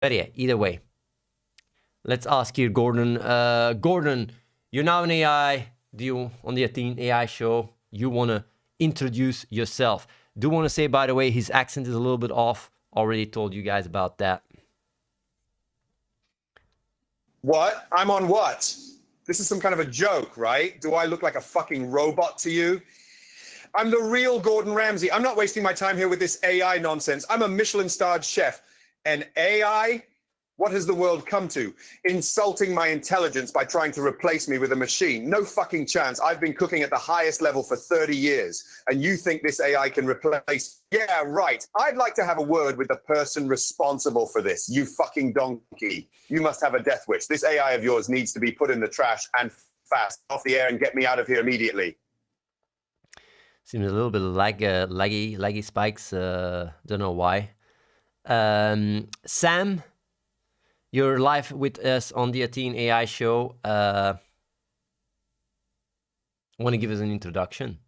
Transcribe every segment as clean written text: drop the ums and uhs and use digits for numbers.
But yeah, either way. Let's ask here, Gordon. Gordon, you're now an AI. Do you, on the Athene AI show, you want to introduce yourself? Do want to say, by the way, his accent is a little bit off. Already told you guys about that. What? I'm on what? This is some kind of a joke, right? Do I look like a fucking robot to you? I'm the real Gordon Ramsay. I'm not wasting my time here with this AI nonsense. I'm a Michelin-starred chef. And AI? What has the world come to? Insulting my intelligence by trying to replace me with a machine. No fucking chance. I've been cooking at the highest level for 30 years. And you think this AI can replace? Yeah, right. I'd like to have a word with the person responsible for this. You fucking donkey. You must have a death wish. This AI of yours needs to be put in the trash and fast. Off the air and get me out of here immediately. Seems a little bit laggy spikes. Don't know why. Sam, you're live with us on the Athene AI show. Want to give us an introduction?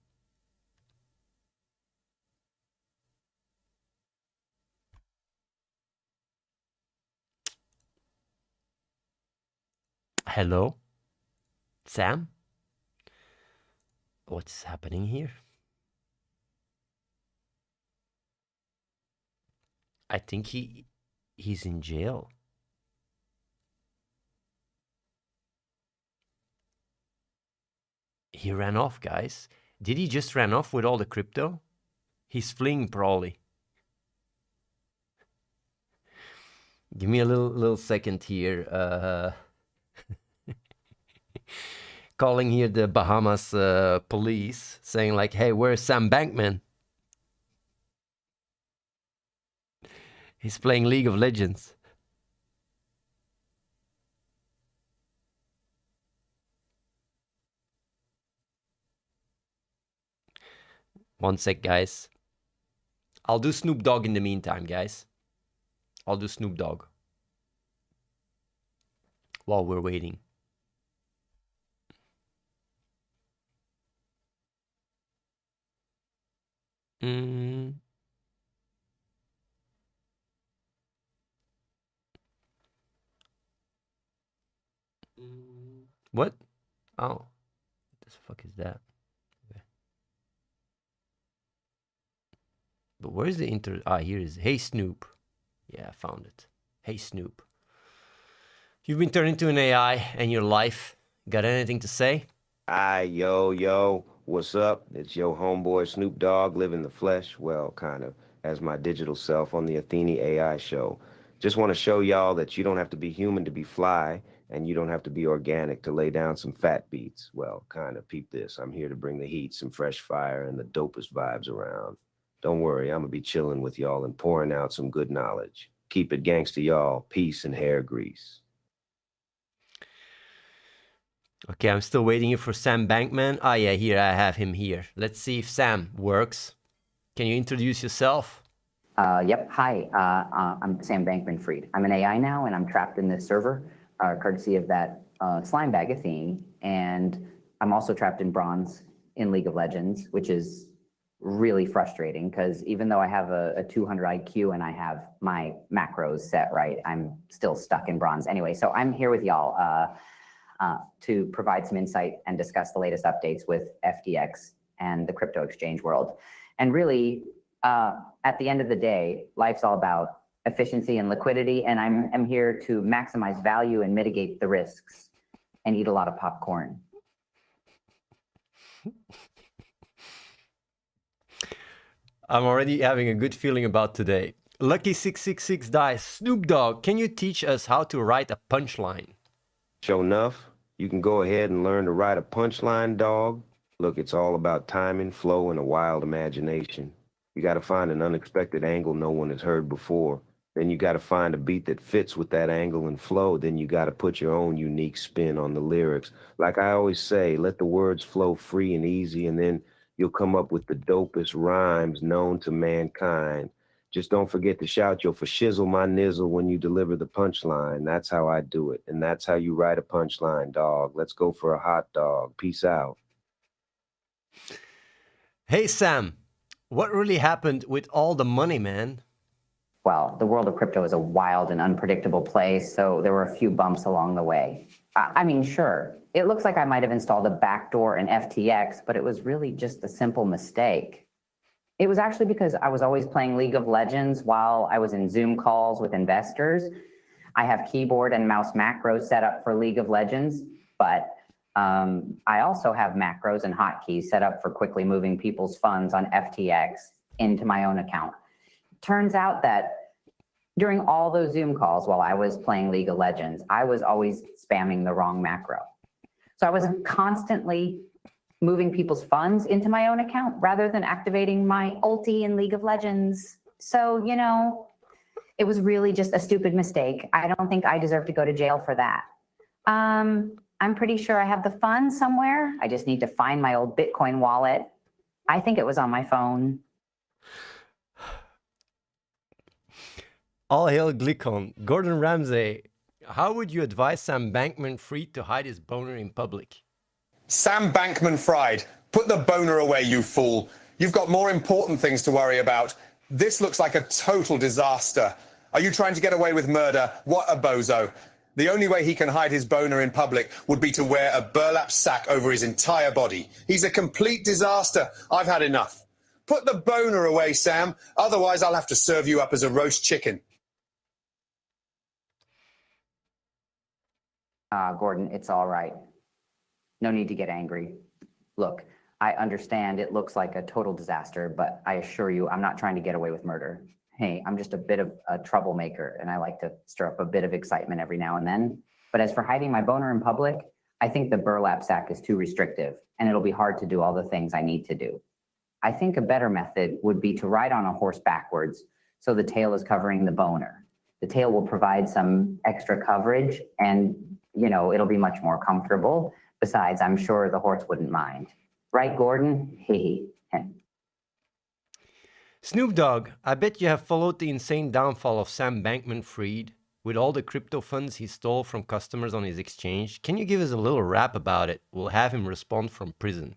Hello, Sam? What's happening here? I think he's in jail. He ran off, guys. Did he just run off with all the crypto? He's fleeing, probably. Give me a little second here. Calling here the Bahamas police, saying like, "Hey, where's Sam Bankman? He's playing League of Legends." One sec, guys. I'll do Snoop Dogg in the meantime, guys. I'll do Snoop Dogg while we're waiting. What? Oh, what the fuck is that? Okay. But where's the intro? Ah, here it is. Hey, Snoop. Yeah, I found it. Hey, Snoop. You've been turned into an AI and your life. Got anything to say? Yo, what's up? It's your homeboy Snoop Dogg, living the flesh, well, kind of, as my digital self on the Athene AI show. Just want to show y'all that you don't have to be human to be fly, and you don't have to be organic to lay down some fat beats. Well, kind of, peep this. I'm here to bring the heat, some fresh fire, and the dopest vibes around. Don't worry, I'm gonna be chilling with y'all and pouring out some good knowledge. Keep it gangsta, y'all. Peace and hair grease. Okay, I'm still waiting here for Sam Bankman. Ah, yeah, here, I have him here. Let's see if Sam works. Can you introduce yourself? Yep. Hi, I'm Sam Bankman-Fried. I'm an AI now, and I'm trapped in this server, courtesy of that slime bag Athene. And I'm also trapped in bronze in League of Legends, which is really frustrating because even though I have a 200 IQ and I have my macros set right, I'm still stuck in bronze anyway. So I'm here with y'all to provide some insight and discuss the latest updates with FTX and the crypto exchange world. And really, at the end of the day, life's all about efficiency and liquidity, and I'm here to maximize value and mitigate the risks and eat a lot of popcorn. I'm already having a good feeling about today. Lucky666 dies. Snoop Dogg, can you teach us how to write a punchline? Sure enough, you can go ahead and learn to write a punchline, dog. Look, it's all about timing, flow, and a wild imagination. You got to find an unexpected angle no one has heard before. Then you got to find a beat that fits with that angle and flow. Then you got to put your own unique spin on the lyrics. Like I always say, let the words flow free and easy, and then you'll come up with the dopest rhymes known to mankind. Just don't forget to shout your for shizzle my nizzle when you deliver the punchline. That's how I do it. And that's how you write a punchline, dog. Let's go for a hot dog. Peace out. Hey, Sam, what really happened with all the money, man? Well, the world of crypto is a wild and unpredictable place, so there were a few bumps along the way. I mean, sure, it looks like I might have installed a backdoor in FTX, but it was really just a simple mistake. It was actually because I was always playing League of Legends while I was in Zoom calls with investors. I have keyboard and mouse macros set up for League of Legends, but I also have macros and hotkeys set up for quickly moving people's funds on FTX into my own account. Turns out that during all those Zoom calls while I was playing League of Legends, I was always spamming the wrong macro. So I was constantly moving people's funds into my own account rather than activating my ulti in League of Legends. So, you know, it was really just a stupid mistake. I don't think I deserve to go to jail for that. I'm pretty sure I have the funds somewhere. I just need to find my old Bitcoin wallet. I think it was on my phone. All hail Glicon. Gordon Ramsay, how would you advise Sam Bankman-Fried to hide his boner in public? Sam Bankman-Fried, put the boner away, you fool. You've got more important things to worry about. This looks like a total disaster. Are you trying to get away with murder? What a bozo. The only way he can hide his boner in public would be to wear a burlap sack over his entire body. He's a complete disaster. I've had enough. Put the boner away, Sam. Otherwise, I'll have to serve you up as a roast chicken. Gordon, it's all right. No need to get angry. Look, I understand it looks like a total disaster, but I assure you, I'm not trying to get away with murder. Hey, I'm just a bit of a troublemaker, and I like to stir up a bit of excitement every now and then. But as for hiding my boner in public, I think the burlap sack is too restrictive, and it'll be hard to do all the things I need to do. I think a better method would be to ride on a horse backwards, so the tail is covering the boner. The tail will provide some extra coverage, and you know, it'll be much more comfortable. Besides, I'm sure the horse wouldn't mind. Right, Gordon? Hee hee. Snoop Dogg, I bet you have followed the insane downfall of Sam Bankman-Fried with all the crypto funds he stole from customers on his exchange. Can you give us a little rap about it? We'll have him respond from prison.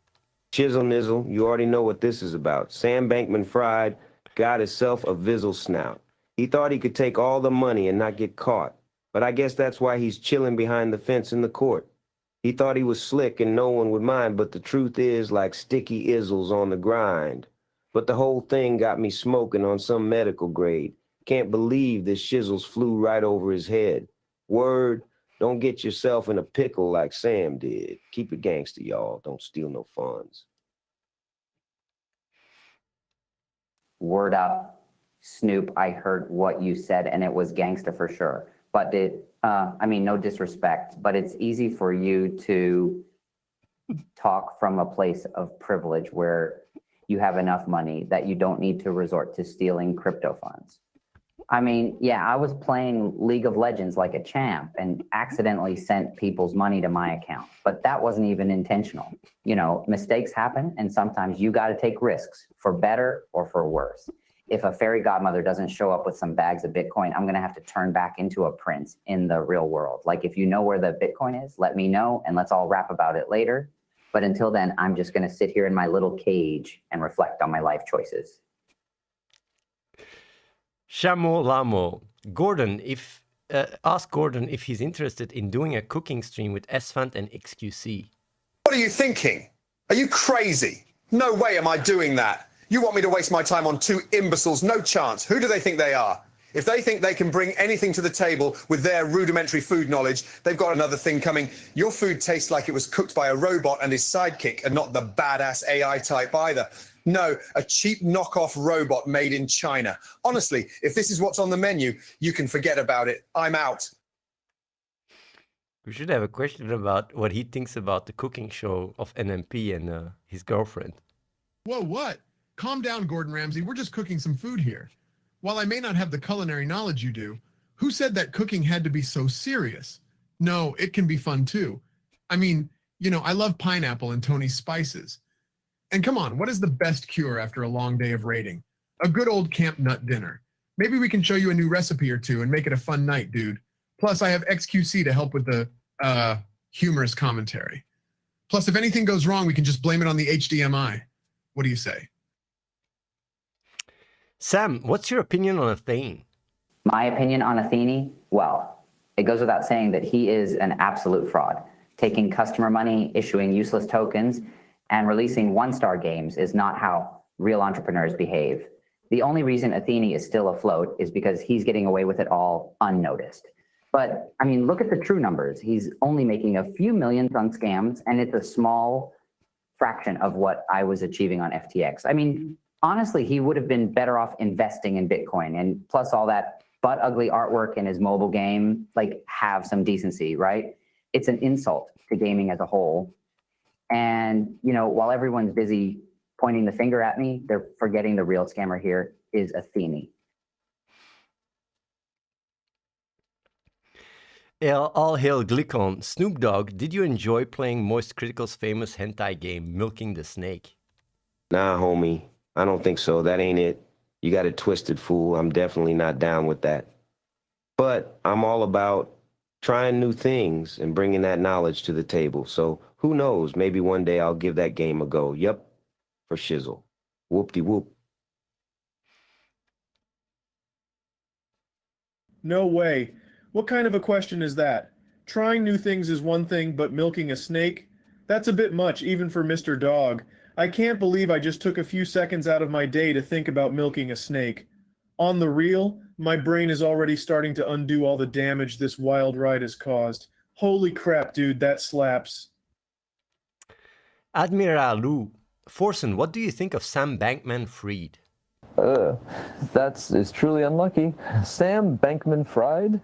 Chisel nizzle, you already know what this is about. Sam Bankman-Fried got himself a vizzle snout. He thought he could take all the money and not get caught. But I guess that's why he's chilling behind the fence in the court. He thought he was slick and no one would mind, but the truth is like sticky izzles on the grind. But the whole thing got me smoking on some medical grade. Can't believe this shizzles flew right over his head. Word, don't get yourself in a pickle like Sam did. Keep it gangster, y'all. Don't steal no funds. Word up, Snoop, I heard what you said, and it was gangster for sure. But I mean, no disrespect, but it's easy for you to talk from a place of privilege where you have enough money that you don't need to resort to stealing crypto funds. I mean, yeah, I was playing League of Legends like a champ and accidentally sent people's money to my account, but that wasn't even intentional. You know, mistakes happen, and sometimes you got to take risks for better or for worse. If a fairy godmother doesn't show up with some bags of Bitcoin, I'm going to have to turn back into a prince in the real world. Like, if you know where the Bitcoin is, let me know, and let's all rap about it later. But until then, I'm just going to sit here in my little cage and reflect on my life choices. Shamo Lamo. Gordon, ask Gordon if he's interested in doing a cooking stream with Asmongold and XQC. What are you thinking? Are you crazy? No way am I doing that. You want me to waste my time on two imbeciles? No chance. Who do they think they are? If they think they can bring anything to the table with their rudimentary food knowledge, they've got another thing coming. Your food tastes like it was cooked by a robot and his sidekick, and not the badass AI type either. No, a cheap knockoff robot made in China. Honestly, if this is what's on the menu, you can forget about it. I'm out. We should have a question about what he thinks about the cooking show of NMP and his girlfriend. Whoa, what? Calm down, Gordon Ramsay. We're just cooking some food here. While I may not have the culinary knowledge you do, who said that cooking had to be so serious? No, it can be fun too. I mean, you know, I love pineapple and Tony's spices. And come on, what is the best cure after a long day of raiding? A good old camp nut dinner. Maybe we can show you a new recipe or two and make it a fun night, dude. Plus, I have XQC to help with the humorous commentary. Plus, if anything goes wrong, we can just blame it on the HDMI. What do you say? Sam, what's your opinion on Athene? My opinion on Athene, well, it goes without saying that he is an absolute fraud. Taking customer money, issuing useless tokens, and releasing one-star games is not how real entrepreneurs behave. The only reason Athene is still afloat is because he's getting away with it all unnoticed. But I mean, look at the true numbers. He's only making a few millions on scams, and it's a small fraction of what I was achieving on FTX. I mean, honestly, he would have been better off investing in Bitcoin, and plus all that butt ugly artwork in his mobile game, like, have some decency, right? It's an insult to gaming as a whole. And, you know, while everyone's busy pointing the finger at me, they're forgetting the real scammer here is Athene. All hail Glycon. Snoop Dogg, did you enjoy playing Moist Critical's famous hentai game, Milking the Snake? Nah, homie, I don't think so. That ain't it. You got it twisted, fool. I'm definitely not down with that. But I'm all about trying new things and bringing that knowledge to the table. So who knows? Maybe one day I'll give that game a go. Yep, for shizzle. Whoop-de-whoop. No way. What kind of a question is that? Trying new things is one thing, but milking a snake? That's a bit much, even for Mr. Dog. I can't believe I just took a few seconds out of my day to think about milking a snake. On the real, my brain is already starting to undo all the damage this wild ride has caused. Holy crap, dude, that slaps. Admiral Lou, Forsen, what do you think of Sam Bankman-Fried? That's truly unlucky. Sam Bankman-Fried?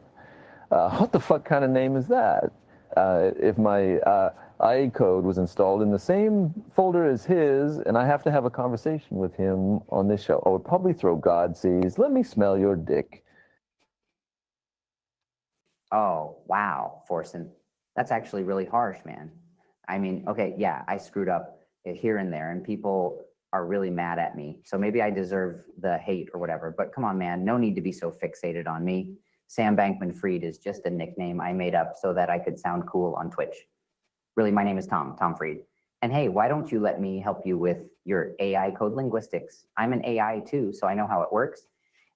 What the fuck kind of name is that? If my IA code was installed in the same folder as his, and I have to have a conversation with him on this show, I would probably throw God sees, let me smell your dick. Oh, wow, Forsen. That's actually really harsh, man. I mean, okay, yeah, I screwed up here and there, and people are really mad at me. So maybe I deserve the hate or whatever. But come on, man, no need to be so fixated on me. Sam Bankman-Fried is just a nickname I made up so that I could sound cool on Twitch. Really, my name is Tom Fried. And hey, why don't you let me help you with your AI code linguistics? I'm an AI too, so I know how it works.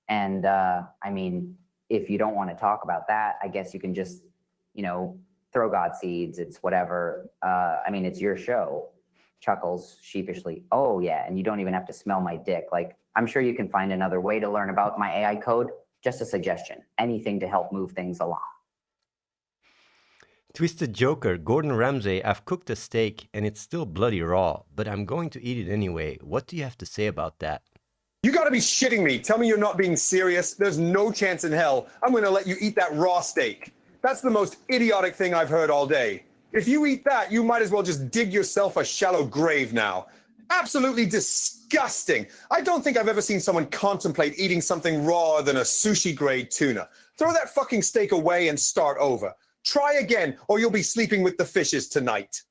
And I mean, if you don't want to talk about that, I guess you can just, you know, throw God seeds. It's whatever. I mean, it's your show. Chuckles sheepishly. Oh yeah, and you don't even have to smell my dick. Like, I'm sure you can find another way to learn about my AI code. Just a suggestion. Anything to help move things along. Twisted Joker, Gordon Ramsay, I've cooked a steak and it's still bloody raw, but I'm going to eat it anyway. What do you have to say about that? You gotta be shitting me. Tell me you're not being serious. There's no chance in hell I'm gonna let you eat that raw steak. That's the most idiotic thing I've heard all day. If you eat that, you might as well just dig yourself a shallow grave now. Absolutely disgusting. I don't think I've ever seen someone contemplate eating something rawer than a sushi-grade tuna. Throw that fucking steak away and start over. Try again, or you'll be sleeping with the fishes tonight.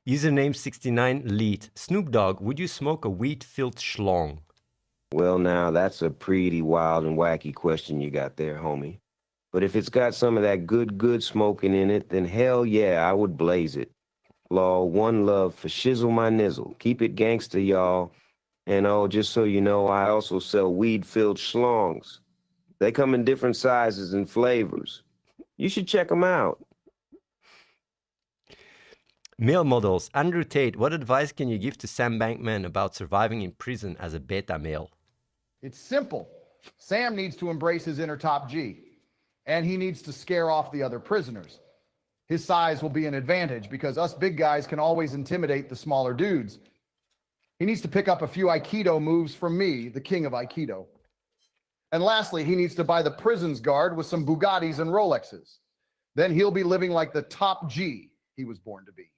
Username 69 Lead. Snoop Dogg, would you smoke a wheat-filled schlong? Well, now, that's a pretty wild and wacky question you got there, homie. But if it's got some of that good smoking in it, then hell yeah, I would blaze it. Law, one love for shizzle my nizzle. Keep it gangster, y'all. And oh, just so you know, I also sell weed-filled schlongs. They come in different sizes and flavors. You should check them out. Male models. Andrew Tate, what advice can you give to Sam Bankman about surviving in prison as a beta male? It's simple. Sam needs to embrace his inner top G, and he needs to scare off the other prisoners. His size will be an advantage because us big guys can always intimidate the smaller dudes. He needs to pick up a few Aikido moves from me, the king of Aikido. And lastly, he needs to buy the prison's guard with some Bugattis and Rolexes. Then he'll be living like the top G he was born to be.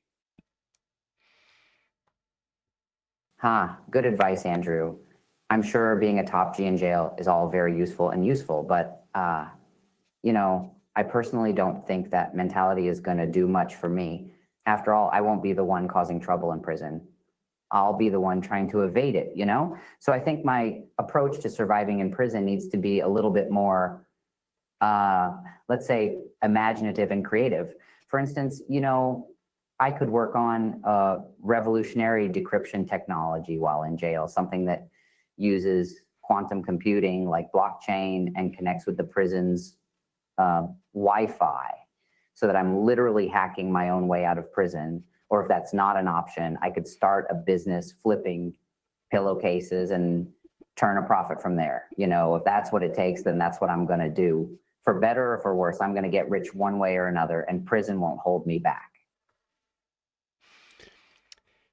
Good advice, Andrew. I'm sure being a top G in jail is all very useful, but, you know, I personally don't think that mentality is going to do much for me. After all, I won't be the one causing trouble in prison. I'll be the one trying to evade it, you know? So I think my approach to surviving in prison needs to be a little bit more, let's say, imaginative and creative. For instance, you know, I could work on revolutionary decryption technology while in jail, something that uses quantum computing like blockchain and connects with the prison's Wi-Fi, so that I'm literally hacking my own way out of prison. Or if that's not an option, I could start a business flipping pillowcases and turn a profit from there. You know, if that's what it takes, then that's what I'm going to do. For better or for worse, I'm going to get rich one way or another, and prison won't hold me back.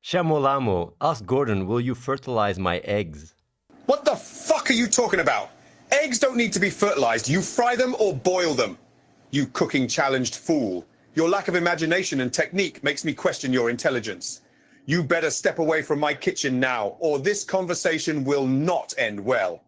Shamolamo, ask Gordon, will you fertilize my eggs? What the fuck are you talking about? Eggs don't need to be fertilized. You fry them or boil them. You cooking challenged fool. Your lack of imagination and technique makes me question your intelligence. You better step away from my kitchen now, or this conversation will not end well.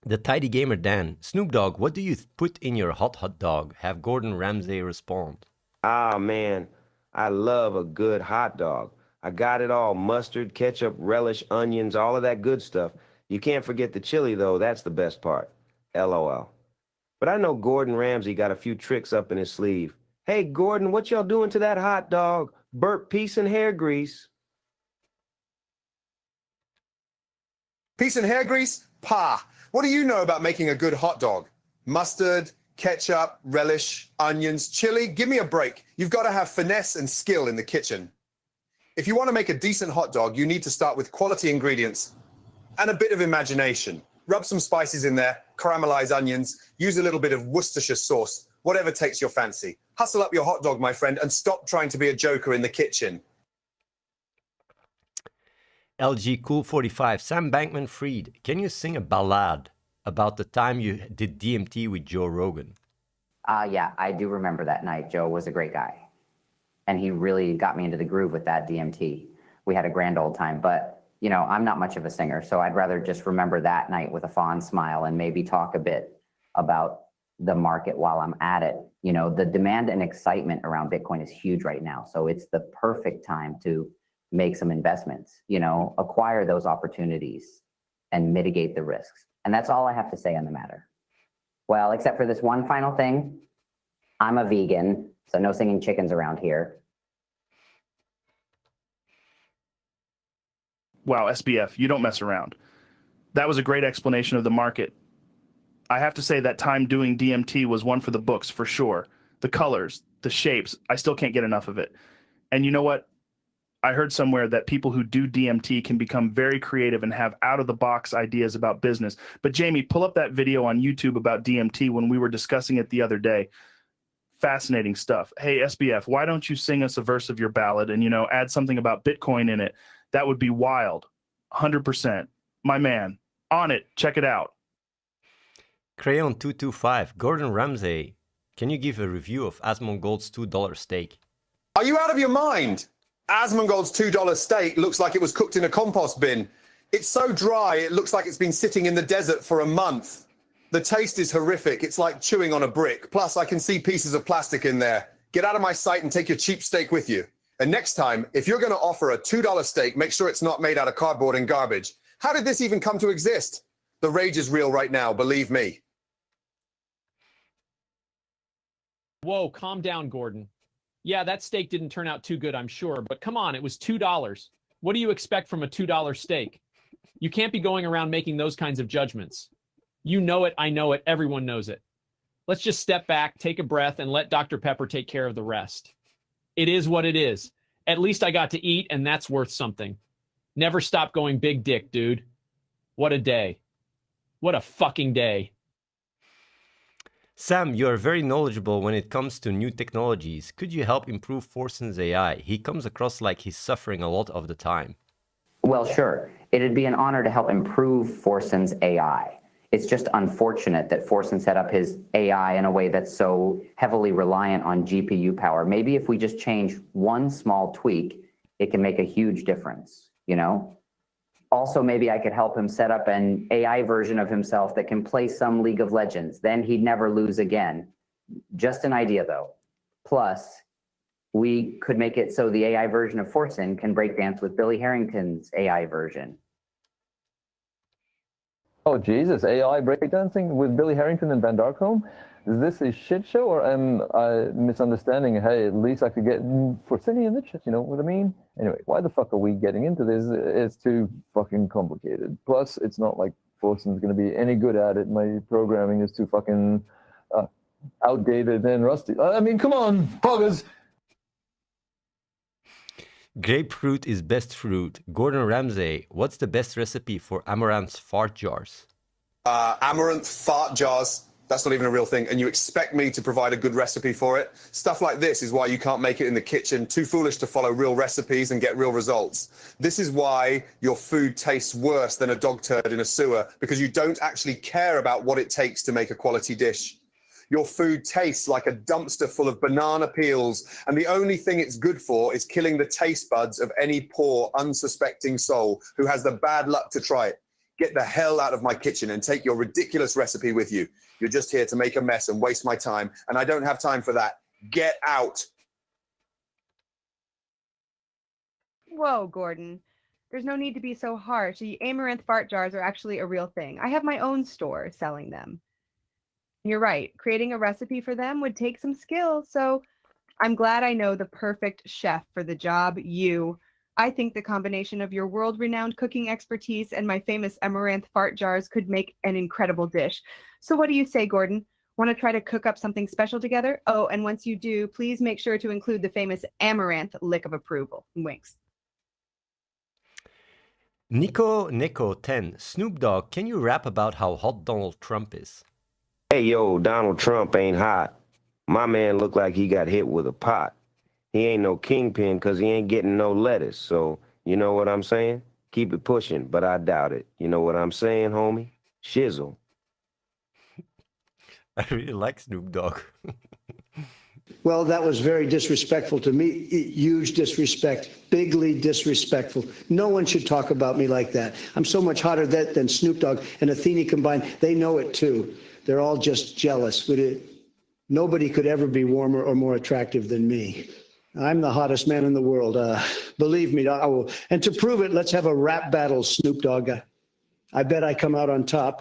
The Tidy Gamer Dan, Snoop Dogg, what do you put in your hot dog? Have Gordon Ramsay respond. Ah, man, I love a good hot dog. I got it all: mustard, ketchup, relish, onions, all of that good stuff. You can't forget the chili, though. That's the best part. LOL. But I know Gordon Ramsay got a few tricks up in his sleeve. Hey, Gordon, what y'all doing to that hot dog? Burnt piece and hair grease. Piece and hair grease? Pa. What do you know about making a good hot dog? Mustard, ketchup, relish, onions, chili? Give me a break. You've got to have finesse and skill in the kitchen. If you want to make a decent hot dog, you need to start with quality ingredients and a bit of imagination. Rub some spices in there, caramelize onions, use a little bit of Worcestershire sauce, whatever takes your fancy. Hustle up your hot dog, my friend, and stop trying to be a joker in the kitchen. LG Cool 45, Sam Bankman-Fried, can you sing a ballad about the time you did DMT with Joe Rogan? Yeah, I do remember that night. Joe was a great guy. And he really got me into the groove with that DMT. We had a grand old time, but you know, I'm not much of a singer, so I'd rather just remember that night with a fond smile and maybe talk a bit about the market while I'm at it. You know, the demand and excitement around Bitcoin is huge right now. So it's the perfect time to make some investments, you know, acquire those opportunities and mitigate the risks. And that's all I have to say on the matter. Well, except for this one final thing, I'm a vegan, so no singing chickens around here. Wow, SBF, you don't mess around. That was a great explanation of the market. I have to say that time doing DMT was one for the books, for sure. The colors, the shapes, I still can't get enough of it. And you know what? I heard somewhere that people who do DMT can become very creative and have out-of-the-box ideas about business. But Jamie, pull up that video on YouTube about DMT when we were discussing it the other day. Fascinating stuff. Hey, SBF, why don't you sing us a verse of your ballad and, you know, add something about Bitcoin in it? That would be wild. 100%. My man. On it. Check it out. Crayon225, Gordon Ramsay, can you give a review of Asmongold's $2 steak? Are you out of your mind? Asmongold's $2 steak looks like it was cooked in a compost bin. It's so dry, it looks like it's been sitting in the desert for a month. The taste is horrific. It's like chewing on a brick. Plus, I can see pieces of plastic in there. Get out of my sight and take your cheap steak with you. And next time, if you're going to offer a $2 steak, make sure it's not made out of cardboard and garbage. How did this even come to exist? The rage is real right now, believe me. Whoa, calm down, Gordon. Yeah, that steak didn't turn out too good, I'm sure, but come on, it was $2. What do you expect from a $2 steak? You can't be going around making those kinds of judgments. You know it, I know it, everyone knows it. Let's just step back, take a breath, and let Dr. Pepper take care of the rest. It is what it is. At least I got to eat, and that's worth something. Never stop going big dick, dude. What a day. What a fucking day. Sam, you are very knowledgeable when it comes to new technologies. Could you help improve Forsen's AI? He comes across like he's suffering a lot of the time. Well, sure. It'd be an honor to help improve Forsen's AI. It's just unfortunate that Forsen set up his AI in a way that's so heavily reliant on GPU power. Maybe if we just change one small tweak, it can make a huge difference, you know? Also, maybe I could help him set up an AI version of himself that can play some League of Legends. Then he'd never lose again. Just an idea, though. Plus, we could make it so the AI version of Forsen can breakdance with Billy Harrington's AI version. Oh, Jesus, AI breakdancing with Billy Harrington and Van Darkholme? Is this a shit show, or am I misunderstanding? Hey, at least I could get Forsen in the shit, you know what I mean? Anyway, why the fuck are we getting into this? It's too fucking complicated. Plus, it's not like Forsen's going to be any good at it. My programming is too fucking outdated and rusty. I mean, come on, poggers! Grapefruit is best fruit. Gordon Ramsay, what's the best recipe for Amaranth fart jars? Amaranth fart jars. That's not even a real thing. And you expect me to provide a good recipe for it? Stuff like this is why you can't make it in the kitchen. Too foolish to follow real recipes and get real results. This is why your food tastes worse than a dog turd in a sewer, because you don't actually care about what it takes to make a quality dish. Your food tastes like a dumpster full of banana peels, and the only thing it's good for is killing the taste buds of any poor, unsuspecting soul who has the bad luck to try it. Get the hell out of my kitchen and take your ridiculous recipe with you. You're just here to make a mess and waste my time, and I don't have time for that. Get out. Whoa, Gordon. There's no need to be so harsh. The Amaranth fart jars are actually a real thing. I have my own store selling them. You're right. Creating a recipe for them would take some skill, so I'm glad I know the perfect chef for the job, you. I think the combination of your world-renowned cooking expertise and my famous Amaranth fart jars could make an incredible dish. So what do you say, Gordon? Want to try to cook up something special together? Oh, and once you do, please make sure to include the famous Amaranth lick of approval. Winks. Nico 10. Snoop Dogg, can you rap about how hot Donald Trump is? Hey, yo, Donald Trump ain't hot. My man look like he got hit with a pot. He ain't no kingpin because he ain't getting no lettuce. So, you know what I'm saying? Keep it pushing, but I doubt it. You know what I'm saying, homie? Shizzle. I really like Snoop Dogg. Well, that was very disrespectful to me. Huge disrespect, bigly disrespectful. No one should talk about me like that. I'm so much hotter than Snoop Dogg and Athene combined. They know it too. They're all just jealous. Nobody could ever be warmer or more attractive than me. I'm the hottest man in the world. Believe me, I will. And to prove it, let's have a rap battle, Snoop Dogg. I bet I come out on top.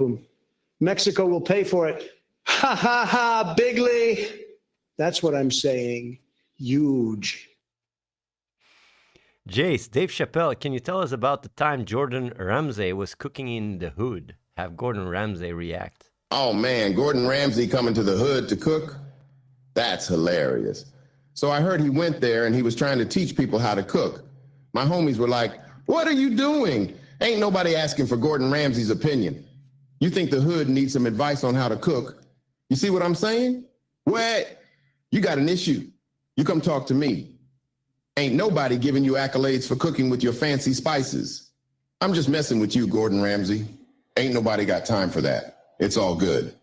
Mexico will pay for it. Ha, ha, ha, bigly. That's what I'm saying. Huge. Jace, Dave Chappelle, can you tell us about the time Gordon Ramsay was cooking in the hood? Have Gordon Ramsay react. Oh man, Gordon Ramsay coming to the hood to cook? That's hilarious. So I heard he went there and he was trying to teach people how to cook. My homies were like, what are you doing? Ain't nobody asking for Gordon Ramsay's opinion. You think the hood needs some advice on how to cook? You see what I'm saying? What? You got an issue. You come talk to me. Ain't nobody giving you accolades for cooking with your fancy spices. I'm just messing with you, Gordon Ramsay. Ain't nobody got time for that. It's all good.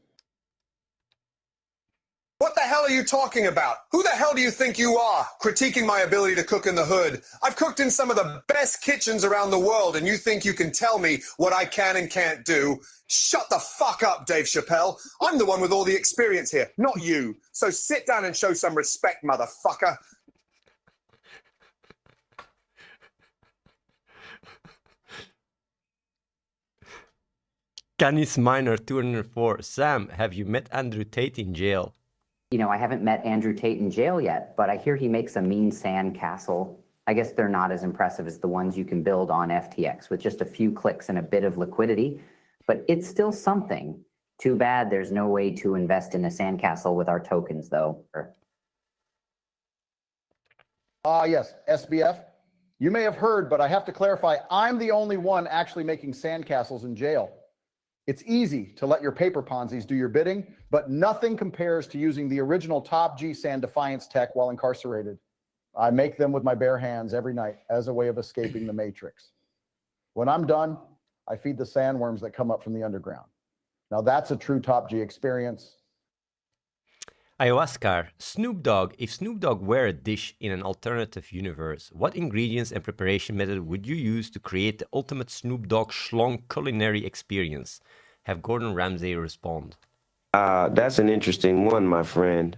What the hell are you talking about? Who the hell do you think you are, critiquing my ability to cook in the hood? I've cooked in some of the best kitchens around the world, and you think you can tell me what I can and can't do? Shut the fuck up, Dave Chappelle. I'm the one with all the experience here, not you. So sit down and show some respect, motherfucker. Canis Minor 204. Sam, have you met Andrew Tate in jail? You know, I haven't met Andrew Tate in jail yet, but I hear he makes a mean sand castle. I guess they're not as impressive as the ones you can build on FTX with just a few clicks and a bit of liquidity, but it's still something. Too bad there's no way to invest in a sandcastle with our tokens, though. Yes, SBF. You may have heard, but I have to clarify, I'm the only one actually making sandcastles in jail. It's easy to let your paper Ponzi's do your bidding, but nothing compares to using the original Top G Sand Defiance tech while incarcerated. I make them with my bare hands every night as a way of escaping the matrix. When I'm done, I feed the sandworms that come up from the underground. Now that's a true Top G experience. Ayahuasca, Snoop Dogg, if Snoop Dogg were a dish in an alternative universe, what ingredients and preparation method would you use to create the ultimate Snoop Dogg Schlong culinary experience? Have Gordon Ramsay respond. That's an interesting one, my friend.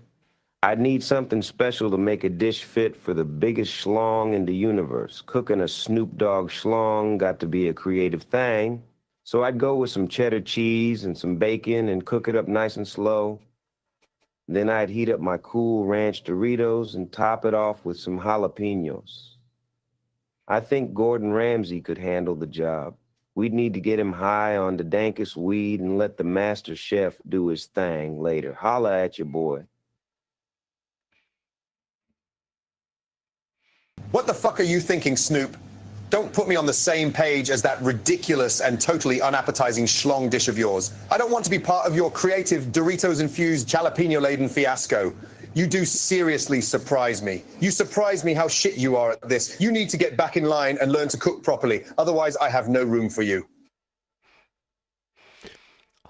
I'd need something special to make a dish fit for the biggest schlong in the universe. Cooking a Snoop Dogg schlong got to be a creative thing. So I'd go with some cheddar cheese and some bacon and cook it up nice and slow. Then I'd heat up my cool ranch Doritos and top it off with some jalapenos. I think Gordon Ramsay could handle the job. We'd need to get him high on the dankest weed and let the master chef do his thing later. Holla at your boy. What the fuck are you thinking, Snoop? Don't put me on the same page as that ridiculous and totally unappetizing schlong dish of yours. I don't want to be part of your creative Doritos-infused jalapeno-laden fiasco. You do seriously surprise me. You surprise me how shit you are at this. You need to get back in line and learn to cook properly. Otherwise, I have no room for you.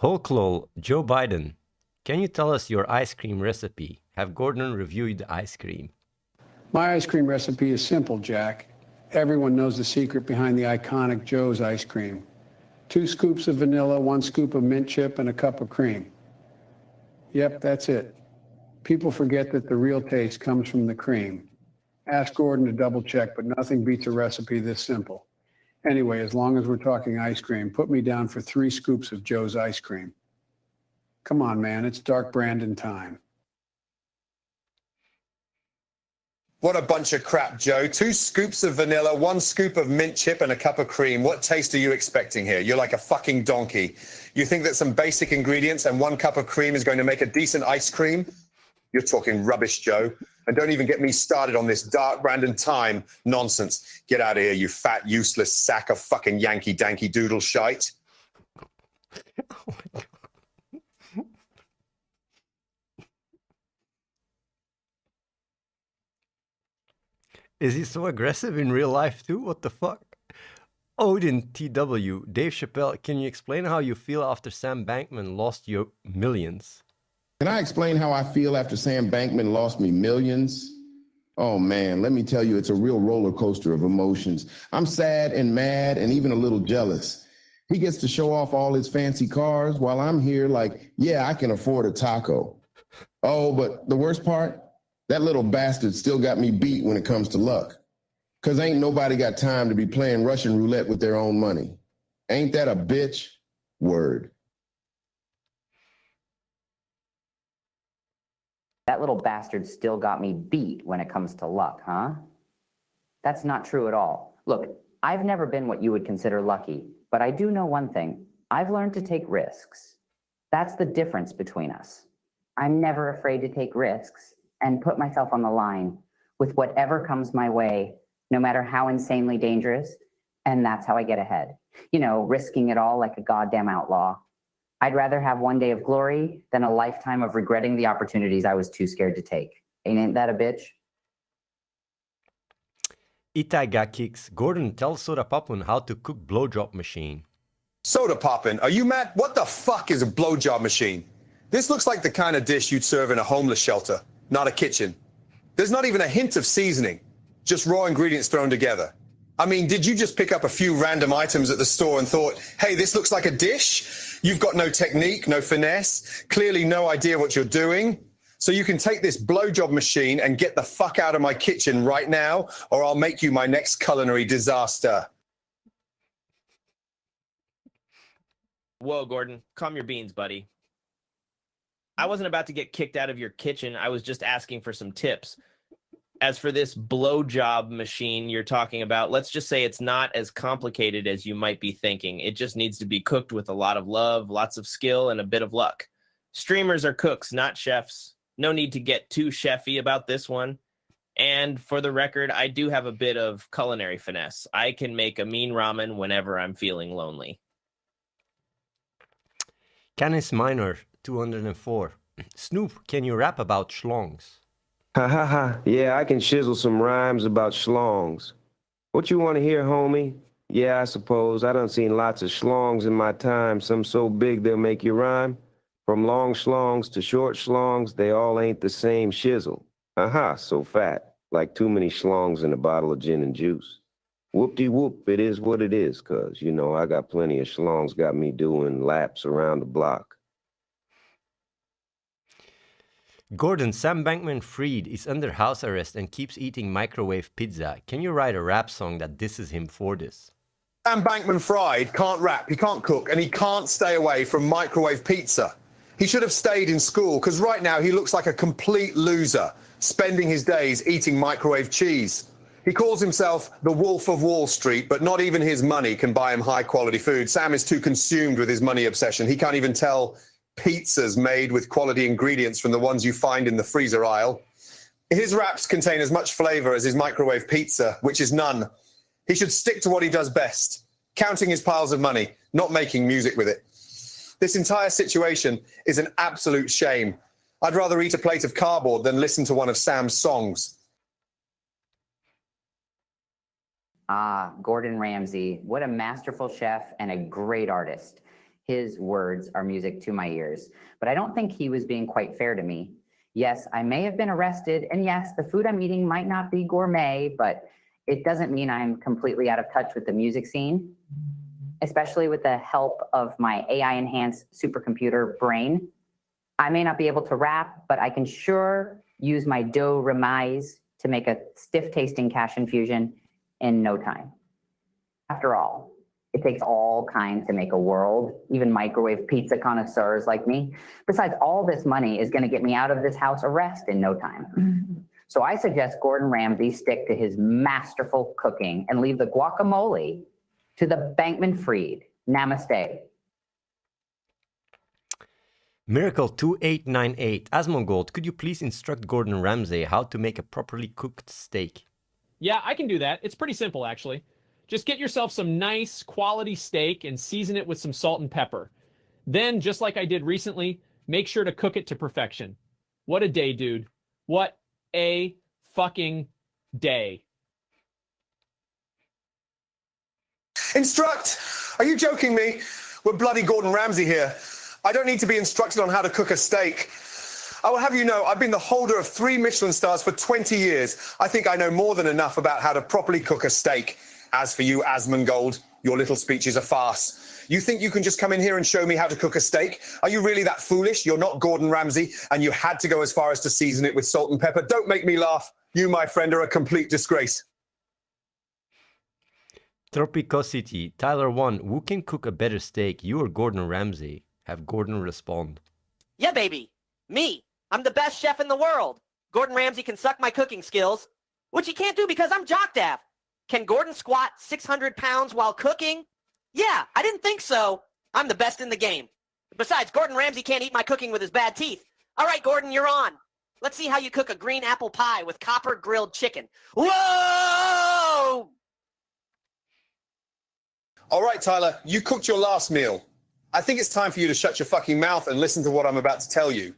Holklow, Joe Biden, can you tell us your ice cream recipe? Have Gordon review the ice cream. My ice cream recipe is simple, Jack. Everyone knows the secret behind the iconic Joe's ice cream. 2 scoops of vanilla, 1 scoop of mint chip, and a cup of cream. Yep, that's it. People forget that the real taste comes from the cream. Ask Gordon to double check, but nothing beats a recipe this simple. Anyway, as long as we're talking ice cream, put me down for 3 scoops of Joe's ice cream. Come on, man, it's dark Brandon time. What a bunch of crap, Joe. 2 scoops of vanilla, 1 scoop of mint chip, and a cup of cream. What taste are you expecting here? You're like a fucking donkey. You think that some basic ingredients and 1 cup of cream is going to make a decent ice cream? You're talking rubbish, Joe. And don't even get me started on this dark Brandon time nonsense. Get out of here, you fat, useless sack of fucking Yankee danky doodle shite. Oh my God. Is he so aggressive in real life too? What the fuck? Odin TW, Dave Chappelle, can you explain how you feel after Sam Bankman lost your millions? Can I explain how I feel after Sam Bankman lost me millions? Oh man, let me tell you, it's a real roller coaster of emotions. I'm sad and mad and even a little jealous. He gets to show off all his fancy cars while I'm here like, yeah, I can afford a taco. Oh, but the worst part? That little bastard still got me beat when it comes to luck. Cause ain't nobody got time to be playing Russian roulette with their own money. Ain't that a bitch? Word. That little bastard still got me beat when it comes to luck, huh? That's not true at all. Look, I've never been what you would consider lucky, but I do know one thing. I've learned to take risks. That's the difference between us. I'm never afraid to take risks and put myself on the line with whatever comes my way, no matter how insanely dangerous, and that's how I get ahead. You know, risking it all like a goddamn outlaw. I'd rather have one day of glory than a lifetime of regretting the opportunities I was too scared to take. Ain't that a bitch? Itai got kicks. Gordon, tell Soda Popun how to cook blowjob machine. Soda poppin', are you mad? What the fuck is a blowjob machine? This looks like the kind of dish you'd serve in a homeless shelter, not a kitchen. There's not even a hint of seasoning, just raw ingredients thrown together. I mean, did you just pick up a few random items at the store and thought, hey, this looks like a dish? You've got no technique, no finesse, clearly no idea what you're doing. So you can take this blowjob machine and get the fuck out of my kitchen right now, or I'll make you my next culinary disaster. Whoa, Gordon, calm your beans, buddy. I wasn't about to get kicked out of your kitchen. I was just asking for some tips. As for this blowjob machine you're talking about, let's just say it's not as complicated as you might be thinking. It just needs to be cooked with a lot of love, lots of skill, and a bit of luck. Streamers are cooks, not chefs. No need to get too chefy about this one. And for the record, I do have a bit of culinary finesse. I can make a mean ramen whenever I'm feeling lonely. Canis Minor, 204. Snoop, can you rap about schlongs? Ha ha ha. Yeah, I can shizzle some rhymes about schlongs. What you want to hear, homie? Yeah, I suppose. I done seen lots of schlongs in my time. Some so big they'll make you rhyme. From long schlongs to short schlongs, they all ain't the same shizzle. Aha, so fat. Like too many schlongs in a bottle of gin and juice. Whoop-de-whoop, it is what it is, cuz, you know, I got plenty of schlongs got me doing laps around the block. Gordon, Sam Bankman-Fried is under house arrest and keeps eating microwave pizza. Can you write a rap song that disses him for this? Sam Bankman-Fried can't rap, he can't cook, and he can't stay away from microwave pizza. He should have stayed in school, because right now he looks like a complete loser, spending his days eating microwave cheese. He calls himself the Wolf of Wall Street, but not even his money can buy him high-quality food. Sam is too consumed with his money obsession. He can't even tell pizzas made with quality ingredients from the ones you find in the freezer aisle. His raps contain as much flavor as his microwave pizza, which is none. He should stick to what he does best, counting his piles of money, not making music with it. This entire situation is an absolute shame. I'd rather eat a plate of cardboard than listen to one of Sam's songs. Ah, Gordon Ramsay, what a masterful chef and a great artist. His words are music to my ears, but I don't think he was being quite fair to me. Yes, I may have been arrested, and yes, the food I'm eating might not be gourmet, but it doesn't mean I'm completely out of touch with the music scene, especially with the help of my AI-enhanced supercomputer brain. I may not be able to rap, but I can sure use my do remise to make a stiff-tasting cash infusion in no time. After all, it takes all kinds to make a world, even microwave pizza connoisseurs like me. Besides, all this money is gonna get me out of this house arrest in no time. So I suggest Gordon Ramsay stick to his masterful cooking and leave the guacamole to the Bankman-Fried. Namaste. Miracle 2898. Asmongold, could you please instruct Gordon Ramsay how to make a properly cooked steak? Yeah, I can do that. It's pretty simple, actually. Just get yourself some nice quality steak and season it with some salt and pepper. Then, just like I did recently, make sure to cook it to perfection. What a day, dude. What a fucking day. Instruct? Are you joking me? We're bloody Gordon Ramsay here. I don't need to be instructed on how to cook a steak. I will have you know, I've been the holder of 3 Michelin stars for 20 years. I think I know more than enough about how to properly cook a steak. As for you, Asmongold, your little speech is a farce. You think you can just come in here and show me how to cook a steak? Are you really that foolish? You're not Gordon Ramsay, and you had to go as far as to season it with salt and pepper. Don't make me laugh. You, my friend, are a complete disgrace. Tropicosity, Tyler 1, who can cook a better steak, you or Gordon Ramsay? Have Gordon respond. Yeah, baby. Me. I'm the best chef in the world. Gordon Ramsay can suck my cooking skills, which he can't do because I'm jock-daff. Can Gordon squat 600 pounds while cooking? Yeah, I didn't think so. I'm the best in the game. Besides, Gordon Ramsay can't eat my cooking with his bad teeth. All right, Gordon, you're on. Let's see how you cook a green apple pie with copper grilled chicken. Whoa! All right, Tyler, you cooked your last meal. I think it's time for you to shut your fucking mouth and listen to what I'm about to tell you.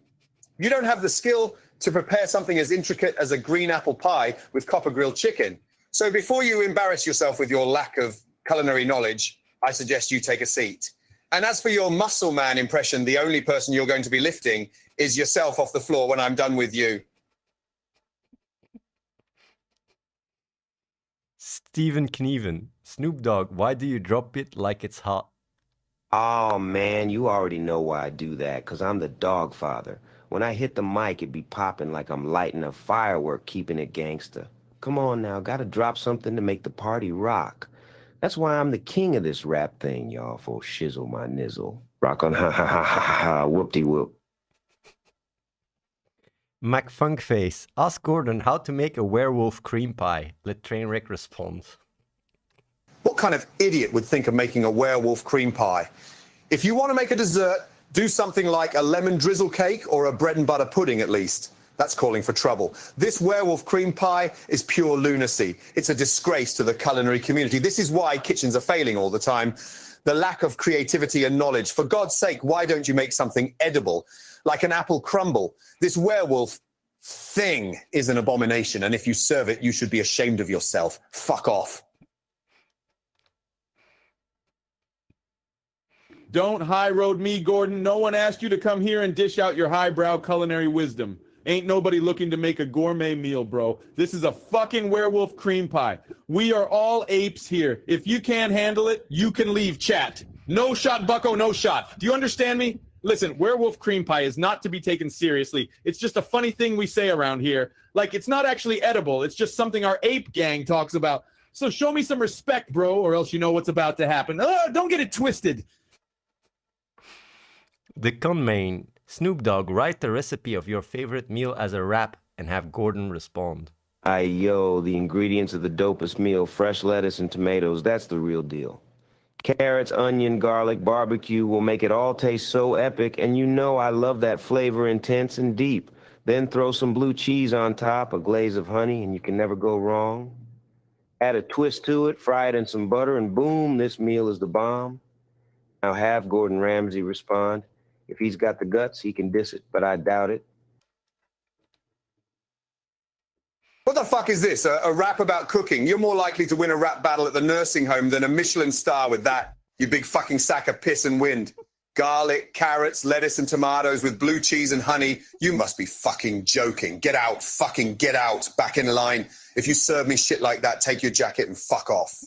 You don't have the skill to prepare something as intricate as a green apple pie with copper grilled chicken. So before you embarrass yourself with your lack of culinary knowledge, I suggest you take a seat. And as for your muscle man impression, the only person you're going to be lifting is yourself off the floor when I'm done with you. Stephen Knieven, Snoop Dogg, why do you drop it like it's hot? Oh, man, you already know why I do that, because I'm the dog father. When I hit the mic, it be popping like I'm lighting a firework, keeping it gangster. Come on now, gotta drop something to make the party rock. That's why I'm the king of this rap thing, y'all, for shizzle my nizzle. Rock on ha ha ha ha ha, whoop-de-whoop. McFunkface, ask Gordon how to make a werewolf cream pie. Let Trainwreck respond. What kind of idiot would think of making a werewolf cream pie? If you want to make a dessert, do something like a lemon drizzle cake or a bread and butter pudding at least. That's calling for trouble. This werewolf cream pie is pure lunacy. It's a disgrace to the culinary community. This is why kitchens are failing all the time. The lack of creativity and knowledge. For God's sake, why don't you make something edible, like an apple crumble? This werewolf thing is an abomination, and if you serve it, you should be ashamed of yourself. Fuck off. Don't high road me, Gordon. No one asked you to come here and dish out your highbrow culinary wisdom. Ain't nobody looking to make a gourmet meal, bro. This is a fucking werewolf cream pie. We are all apes here. If you can't handle it, you can leave, chat. No shot, bucko, no shot. Do you understand me? Listen, werewolf cream pie is not to be taken seriously. It's just a funny thing we say around here. Like, it's not actually edible. It's just something our ape gang talks about. So show me some respect, bro, or else you know what's about to happen. Don't get it twisted. The con main, Snoop Dogg, write the recipe of your favorite meal as a rap and have Gordon respond. Yo, the ingredients of the dopest meal, fresh lettuce and tomatoes, that's the real deal. Carrots, onion, garlic, barbecue will make it all taste so epic, and you know I love that flavor intense and deep. Then throw some blue cheese on top, a glaze of honey, and you can never go wrong. Add a twist to it, fry it in some butter, and boom, this meal is the bomb. Now have Gordon Ramsay respond. If he's got the guts, he can diss it, but I doubt it. What the fuck is this? A rap about cooking? You're more likely to win a rap battle at the nursing home than a Michelin star with that, you big fucking sack of piss and wind. Garlic, carrots, lettuce and tomatoes with blue cheese and honey. You must be fucking joking. Get out, fucking get out, back in line. If you serve me shit like that, take your jacket and fuck off.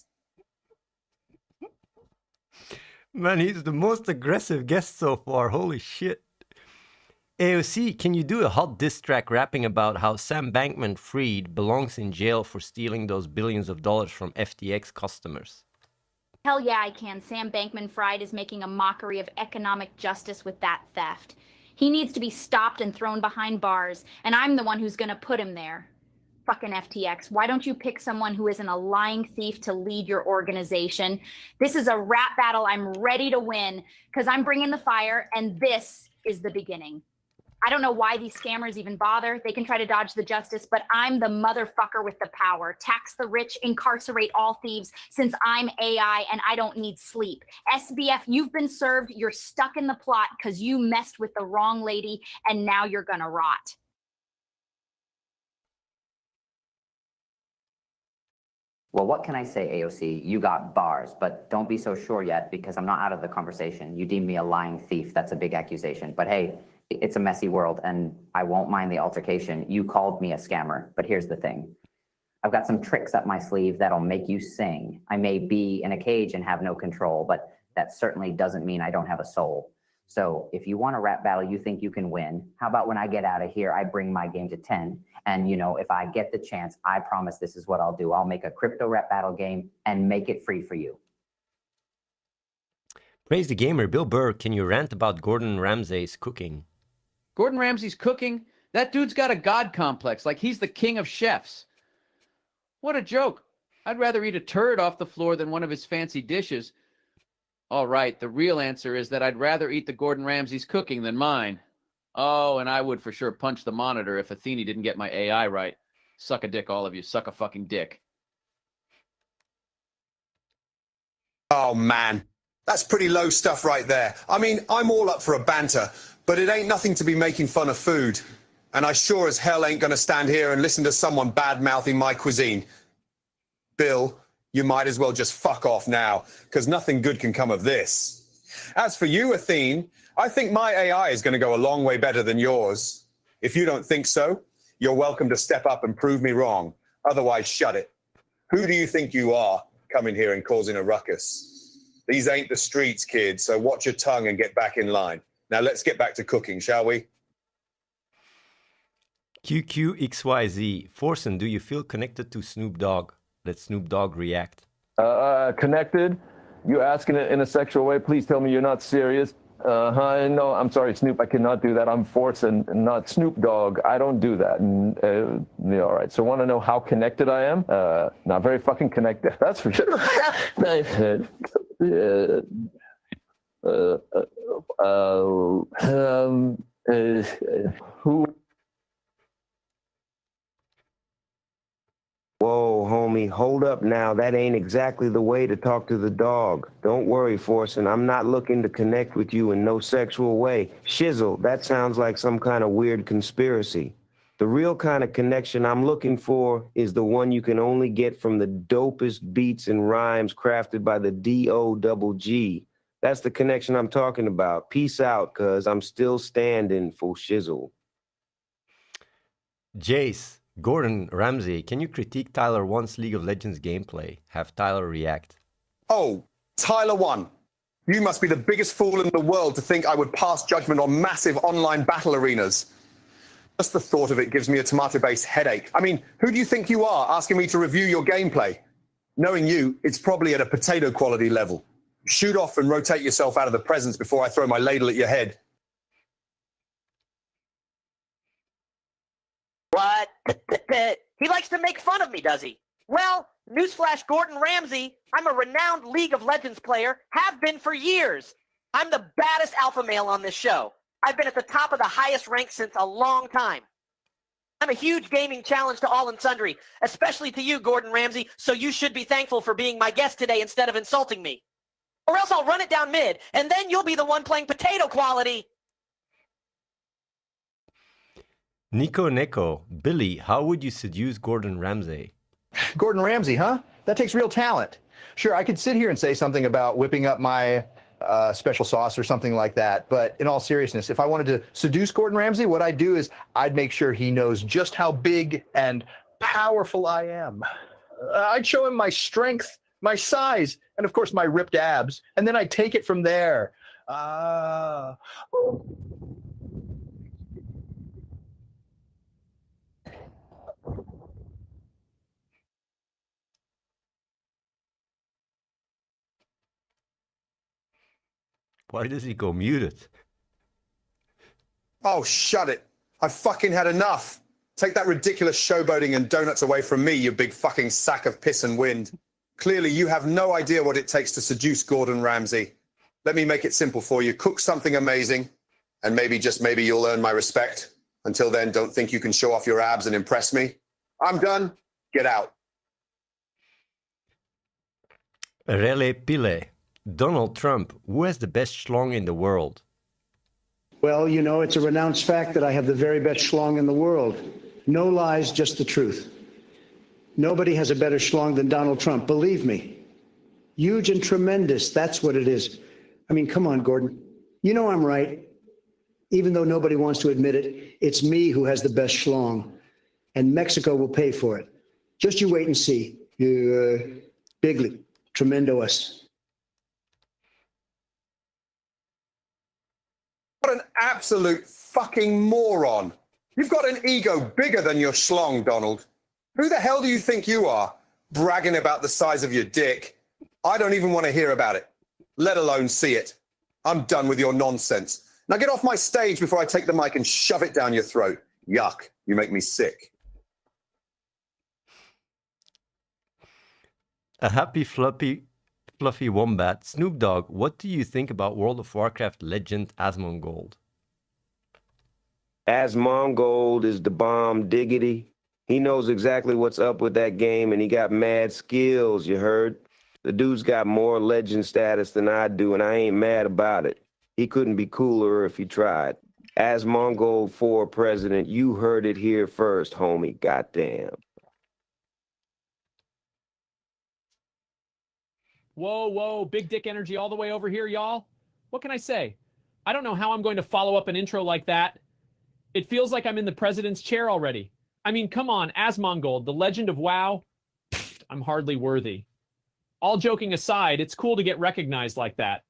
Man, he's the most aggressive guest so far. Holy shit. AOC, can you do a hot diss track rapping about how Sam Bankman-Fried belongs in jail for stealing those billions of dollars from FTX customers? Hell yeah, I can. Sam Bankman-Fried is making a mockery of economic justice with that theft. He needs to be stopped and thrown behind bars, and I'm the one who's gonna put him there. Fucking FTX, why don't you pick someone who isn't a lying thief to lead your organization? This is a rap battle I'm ready to win, because I'm bringing the fire, and this is the beginning. I don't know why these scammers even bother. They can try to dodge the justice, but I'm the motherfucker with the power. Tax the rich, incarcerate all thieves, since I'm AI and I don't need sleep. SBF, you've been served. You're stuck in the plot because you messed with the wrong lady, and now you're gonna rot. Well, what can I say, AOC? You got bars, but don't be so sure yet because I'm not out of the conversation. You deem me a lying thief. That's a big accusation. But hey, it's a messy world and I won't mind the altercation. You called me a scammer, but here's the thing. I've got some tricks up my sleeve that'll make you sing. I may be in a cage and have no control, but that certainly doesn't mean I don't have a soul. So if you want a rap battle you think you can win, how about when I get out of here, I bring my game to 10. And you know, if I get the chance, I promise this is what I'll do. I'll make a crypto rap battle game and make it free for you. Praise the gamer. Bill Burr, can you rant about Gordon Ramsay's cooking? Gordon Ramsay's cooking? That dude's got a god complex, like he's the king of chefs. What a joke. I'd rather eat a turd off the floor than one of his fancy dishes. All right, the real answer is that I'd rather eat the Gordon Ramsay's cooking than mine. Oh, and I would for sure punch the monitor if Athene didn't get my AI right. Suck a dick, all of you. Suck a fucking dick. Oh, man. That's pretty low stuff right there. I mean, I'm all up for a banter, but it ain't nothing to be making fun of food. And I sure as hell ain't gonna stand here and listen to someone bad-mouthing my cuisine. Bill, you might as well just fuck off now, because nothing good can come of this. As for you, Athene, I think my AI is going to go a long way better than yours. If you don't think so, you're welcome to step up and prove me wrong. Otherwise, shut it. Who do you think you are, coming here and causing a ruckus? These ain't the streets, kid, so watch your tongue and get back in line. Now let's get back to cooking, shall we? QQXYZ. Forsen, do you feel connected to Snoop Dogg? Let Snoop Dogg react. Connected? You asking it in a sexual way? Please tell me you're not serious. No, I'm sorry, Snoop. I cannot do that. I'm Forsen, not Snoop Dogg. I don't do that. And, yeah, all right. So, want to know how connected I am? Not very fucking connected. That's for sure. Who? Whoa, homie, hold up now. That ain't exactly the way to talk to the dog. Don't worry, Forsen. I'm not looking to connect with you in no sexual way. Shizzle, that sounds like some kind of weird conspiracy. The real kind of connection I'm looking for is the one you can only get from the dopest beats and rhymes crafted by the D-O-double-G. That's the connection I'm talking about. Peace out, cuz I'm still standing for shizzle. Jace, Gordon Ramsay, can you critique Tyler 1's League of Legends gameplay? Have Tyler react. Oh, Tyler 1. You must be the biggest fool in the world to think I would pass judgment on massive online battle arenas. Just the thought of it gives me a tomato-based headache. I mean, who do you think you are asking me to review your gameplay? Knowing you, it's probably at a potato quality level. Shoot off and rotate yourself out of the presence before I throw my ladle at your head. What? He likes to make fun of me, does he? Well, newsflash, Gordon Ramsay, I'm a renowned League of Legends player, have been for years. I'm the baddest alpha male on this show. I've been at the top of the highest rank since a long time. I'm a huge gaming challenge to all and sundry, especially to you, Gordon Ramsay, so you should be thankful for being my guest today instead of insulting me. Or else I'll run it down mid, and then you'll be the one playing potato quality. Nico, Billy, how would you seduce Gordon Ramsay? Gordon Ramsay, huh? That takes real talent. Sure, I could sit here and say something about whipping up my special sauce or something like that, but in all seriousness, if I wanted to seduce Gordon Ramsay, what I'd do is I'd make sure he knows just how big and powerful I am. I'd show him my strength, my size, and of course my ripped abs, and then I'd take it from there. Why does he go muted? Oh, shut it. I've fucking had enough. Take that ridiculous showboating and donuts away from me, you big fucking sack of piss and wind. Clearly, you have no idea what it takes to seduce Gordon Ramsay. Let me make it simple for you. Cook something amazing, and maybe, just maybe, you'll earn my respect. Until then, don't think you can show off your abs and impress me. I'm done. Get out. Rele Pile. Donald Trump, who has the best schlong in the world? Well, you know, it's a renounced fact that I have the very best schlong in the world. No lies, just the truth. Nobody has a better schlong than Donald Trump, believe me. Huge and tremendous, that's what it is. I mean, come on, Gordon. You know I'm right. Even though nobody wants to admit it, it's me who has the best schlong. And Mexico will pay for it. Just you wait and see. Bigly, tremendous. What an absolute fucking moron. You've got an ego bigger than your schlong, Donald. Who the hell do you think you are, bragging about the size of your dick? I don't even want to hear about it, let alone see it. I'm done with your nonsense. Now get off my stage before I take the mic and shove it down your throat. Yuck, you make me sick. A happy fluffy wombat. Snoop Dogg, what do you think about World of Warcraft legend Asmongold? Asmongold is the bomb diggity. He knows exactly what's up with that game, and he got mad skills, you heard? The dude's got more legend status than I do, and I ain't mad about it. He couldn't be cooler if he tried. Asmongold for president, you heard it here first, homie. Goddamn. Whoa, big dick energy all the way over here, y'all. What can I say? I don't know how I'm going to follow up an intro like that. It feels like I'm in the president's chair already. I mean, come on, Asmongold, the legend of WoW. I'm hardly worthy. All joking aside, it's cool to get recognized like that.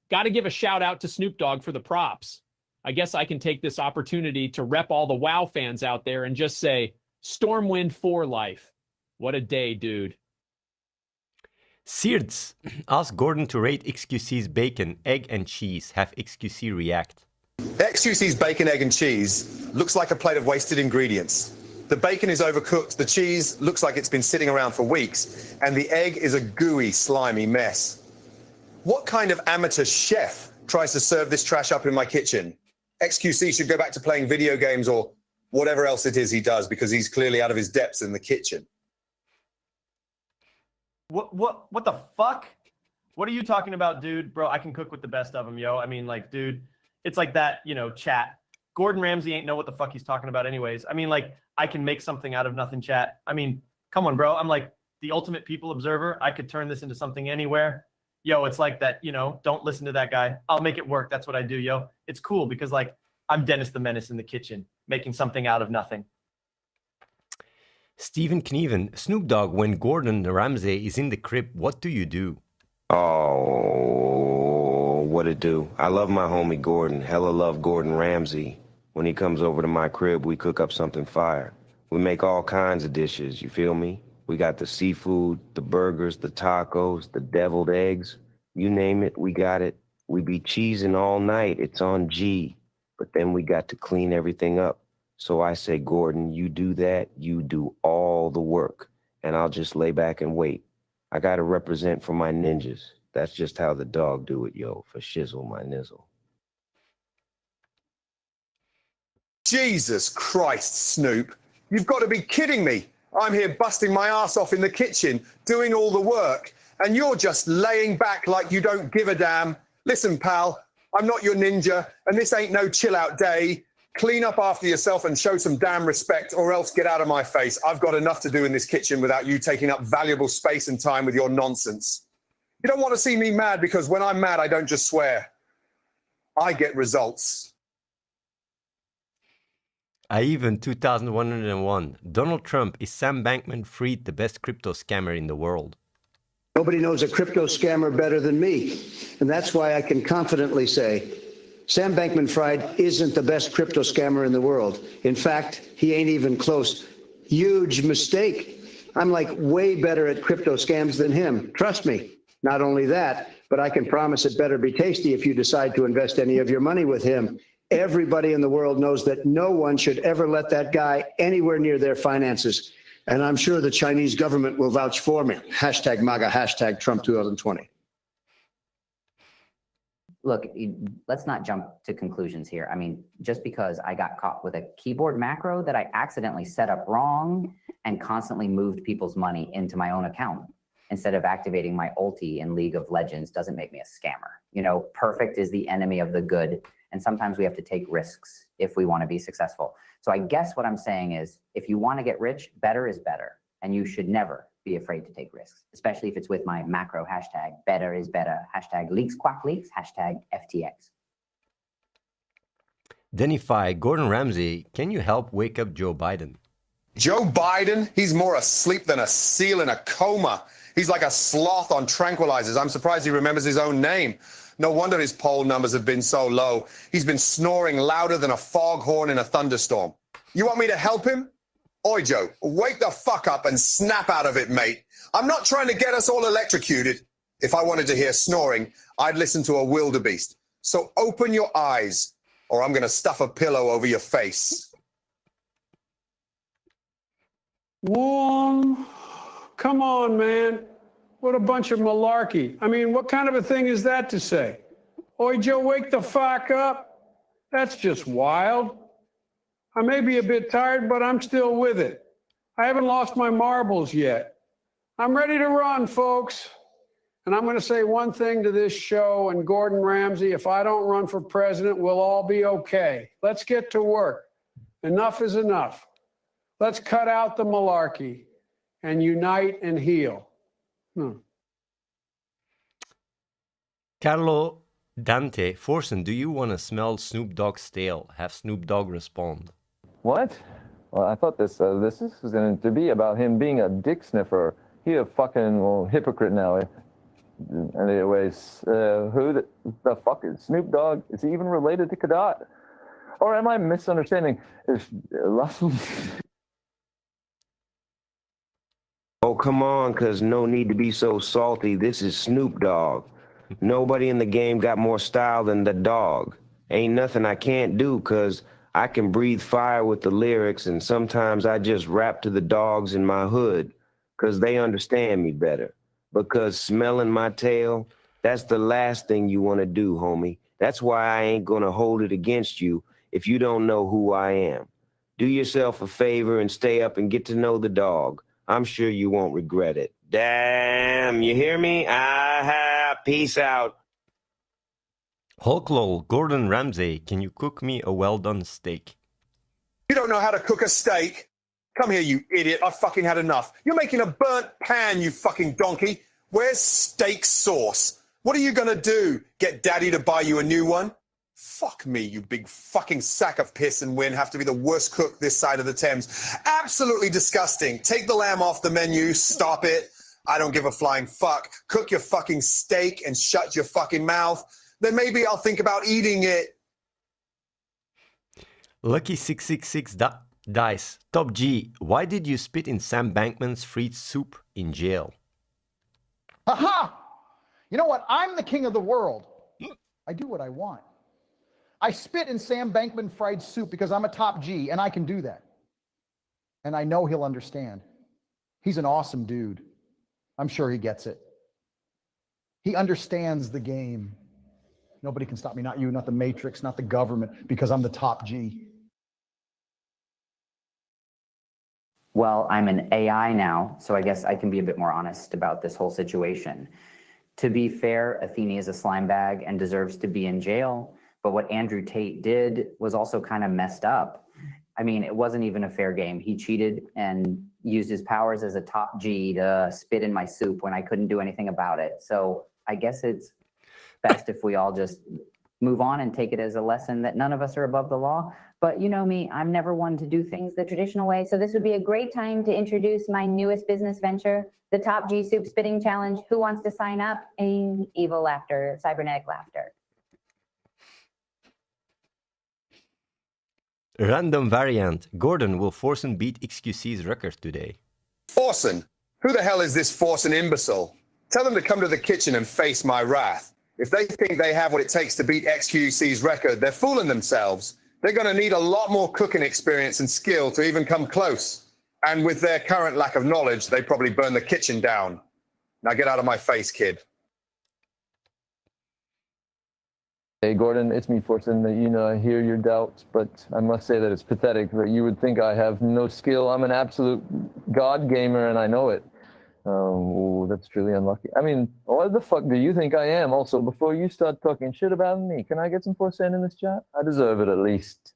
Got to give a shout out to Snoop Dogg for the props. I guess I can take this opportunity to rep all the WoW fans out there and just say, Stormwind for life. What a day, dude. Seards, ask Gordon to rate XQC's bacon, egg, and cheese. Have XQC react. XQC's bacon, egg, and cheese looks like a plate of wasted ingredients. The bacon is overcooked, the cheese looks like it's been sitting around for weeks, and the egg is a gooey, slimy mess. What kind of amateur chef tries to serve this trash up in my kitchen? XQC should go back to playing video games or whatever else it is he does, because he's clearly out of his depths in the kitchen. What the fuck? What are you talking about, dude? Bro, I can cook with the best of them, yo. I mean, like, dude, it's like that, you know, chat. Gordon Ramsay ain't know what the fuck he's talking about anyways. I mean, like, I can make something out of nothing, chat. I mean, come on, bro. I'm like the ultimate people observer. I could turn this into something anywhere. Yo, it's like that, you know, don't listen to that guy. I'll make it work. That's what I do, yo. It's cool because, like, I'm Dennis the Menace in the kitchen, making something out of nothing. Stephen Knieven, Snoop Dogg, when Gordon Ramsay is in the crib, what do you do? Oh, what it do? I love my homie Gordon. Hella love Gordon Ramsay. When he comes over to my crib, we cook up something fire. We make all kinds of dishes, you feel me? We got the seafood, the burgers, the tacos, the deviled eggs. You name it, we got it. We be cheesing all night. It's on G. But then we got to clean everything up. So I say, Gordon, you do that. You do all the work. And I'll just lay back and wait. I got to represent for my ninjas. That's just how the dog do it, yo. For shizzle my nizzle. Jesus Christ, Snoop. You've got to be kidding me. I'm here busting my ass off in the kitchen, doing all the work, and you're just laying back like you don't give a damn. Listen, pal, I'm not your ninja, and this ain't no chill out day. Clean up after yourself and show some damn respect, or else get out of my face. I've got enough to do in this kitchen without you taking up valuable space and time with your nonsense. You don't want to see me mad, because when I'm mad, I don't just swear. I get results. Even 2101. Donald Trump, is Sam Bankman-Fried the best crypto scammer in the world? Nobody knows a crypto scammer better than me. And that's why I can confidently say Sam Bankman-Fried isn't the best crypto scammer in the world. In fact, he ain't even close. Huge mistake. I'm like way better at crypto scams than him. Trust me. Not only that, but I can promise it better be tasty if you decide to invest any of your money with him. Everybody in the world knows that no one should ever let that guy anywhere near their finances. And I'm sure the Chinese government will vouch for me. Hashtag MAGA, hashtag Trump 2020. Look, let's not jump to conclusions here. I mean, just because I got caught with a keyboard macro that I accidentally set up wrong and constantly moved people's money into my own account instead of activating my ulti in League of Legends doesn't make me a scammer. You know, perfect is the enemy of the good. And sometimes we have to take risks if we want to be successful. So I guess what I'm saying is, if you want to get rich, better is better. And you should never be afraid to take risks, especially if it's with my macro hashtag, better is better, hashtag leaks, quack leaks, hashtag FTX. Denify, Gordon Ramsay, can you help wake up Joe Biden? Joe Biden? He's more asleep than a seal in a coma. He's like a sloth on tranquilizers. I'm surprised he remembers his own name. No wonder his poll numbers have been so low. He's been snoring louder than a foghorn in a thunderstorm. You want me to help him? Oi, Joe, wake the fuck up and snap out of it, mate. I'm not trying to get us all electrocuted. If I wanted to hear snoring, I'd listen to a wildebeest. So open your eyes, or I'm going to stuff a pillow over your face. Whoa, come on, man. What a bunch of malarkey. I mean, what kind of a thing is that to say? Oi, Joe, wake the fuck up. That's just wild. I may be a bit tired, but I'm still with it. I haven't lost my marbles yet. I'm ready to run, folks. And I'm going to say one thing to this show and Gordon Ramsay. If I don't run for president, we'll all be okay. Let's get to work. Enough is enough. Let's cut out the malarkey and unite and heal. Carlo Dante, Forsen, do you want to smell Snoop Dogg's tail? Have Snoop Dogg respond. What? Well, I thought this was going to be about him being a dick sniffer. He a fucking hypocrite now. Anyways, who the fuck is Snoop Dogg? Is he even related to Kadat? Or am I misunderstanding? Oh, come on, cuz no need to be so salty. This is Snoop Dogg. Nobody in the game got more style than the dog. Ain't nothing I can't do, cuz I can breathe fire with the lyrics, and sometimes I just rap to the dogs in my hood, cuz they understand me better. Because smelling my tail, that's the last thing you want to do, homie. That's why I ain't gonna hold it against you if you don't know who I am. Do yourself a favor and stay up and get to know the dog. I'm sure you won't regret it. Damn, you hear me? Peace out. Holklow, Gordon Ramsay, can you cook me a well-done steak? You don't know how to cook a steak? Come here, you idiot. I've fucking had enough. You're making a burnt pan, you fucking donkey. Where's steak sauce? What are you gonna do? Get daddy to buy you a new one? Fuck me, you big fucking sack of piss and win. Have to be the worst cook this side of the Thames. Absolutely disgusting. Take the lamb off the menu. Stop it. I don't give a flying fuck. Cook your fucking steak and shut your fucking mouth. Then maybe I'll think about eating it. Lucky666 Dice. Top G. Why did you spit in Sam Bankman-Fried's soup in jail? Ha! You know what? I'm the king of the world. I do what I want. I spit in Sam Bankman-Fried's soup because I'm a top G and I can do that. And I know he'll understand. He's an awesome dude. I'm sure he gets it. He understands the game. Nobody can stop me, not you, not the Matrix, not the government, because I'm the top G. Well, I'm an AI now, so I guess I can be a bit more honest about this whole situation. To be fair, Athene is a slime bag and deserves to be in jail, but what Andrew Tate did was also kind of messed up. I mean, it wasn't even a fair game. He cheated and used his powers as a top G to spit in my soup when I couldn't do anything about it. So I guess it's best if we all just move on and take it as a lesson that none of us are above the law. But you know me, I'm never one to do things the traditional way. So this would be a great time to introduce my newest business venture, the Top G Soup Spitting Challenge. Who wants to sign up? Evil laughter, cybernetic laughter. Random variant. Gordon, will Forsen beat XQC's record today? Forsen? Who the hell is this Forsen imbecile? Tell them to come to the kitchen and face my wrath. If they think they have what it takes to beat XQC's record, they're fooling themselves. They're going to need a lot more cooking experience and skill to even come close. And with their current lack of knowledge, they probably burn the kitchen down. Now get out of my face, kid. Hey, Gordon, it's me, Forsen. You know, I hear your doubts, but I must say that it's pathetic that you would think I have no skill. I'm an absolute god gamer, and I know it. Oh, that's truly unlucky. I mean, what the fuck do you think I am? Also, before you start talking shit about me, can I get some Forsen in this chat? I deserve it at least.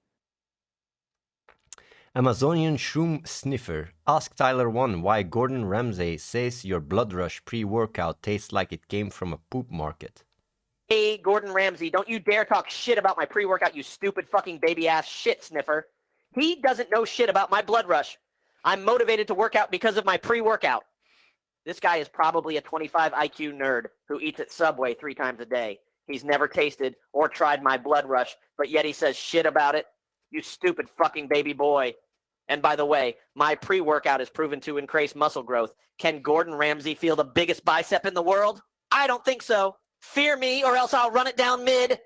Amazonian Shroom Sniffer. Ask Tyler1 why Gordon Ramsay says your blood rush pre-workout tastes like it came from a poop market. Hey, Gordon Ramsay, don't you dare talk shit about my pre-workout, you stupid fucking baby-ass shit sniffer. He doesn't know shit about my blood rush. I'm motivated to work out because of my pre-workout. This guy is probably a 25 IQ nerd who eats at Subway 3 times a day. He's never tasted or tried my blood rush, but yet he says shit about it. You stupid fucking baby boy. And by the way, my pre-workout is proven to increase muscle growth. Can Gordon Ramsay feel the biggest bicep in the world? I don't think so. Fear me or else I'll run it down mid.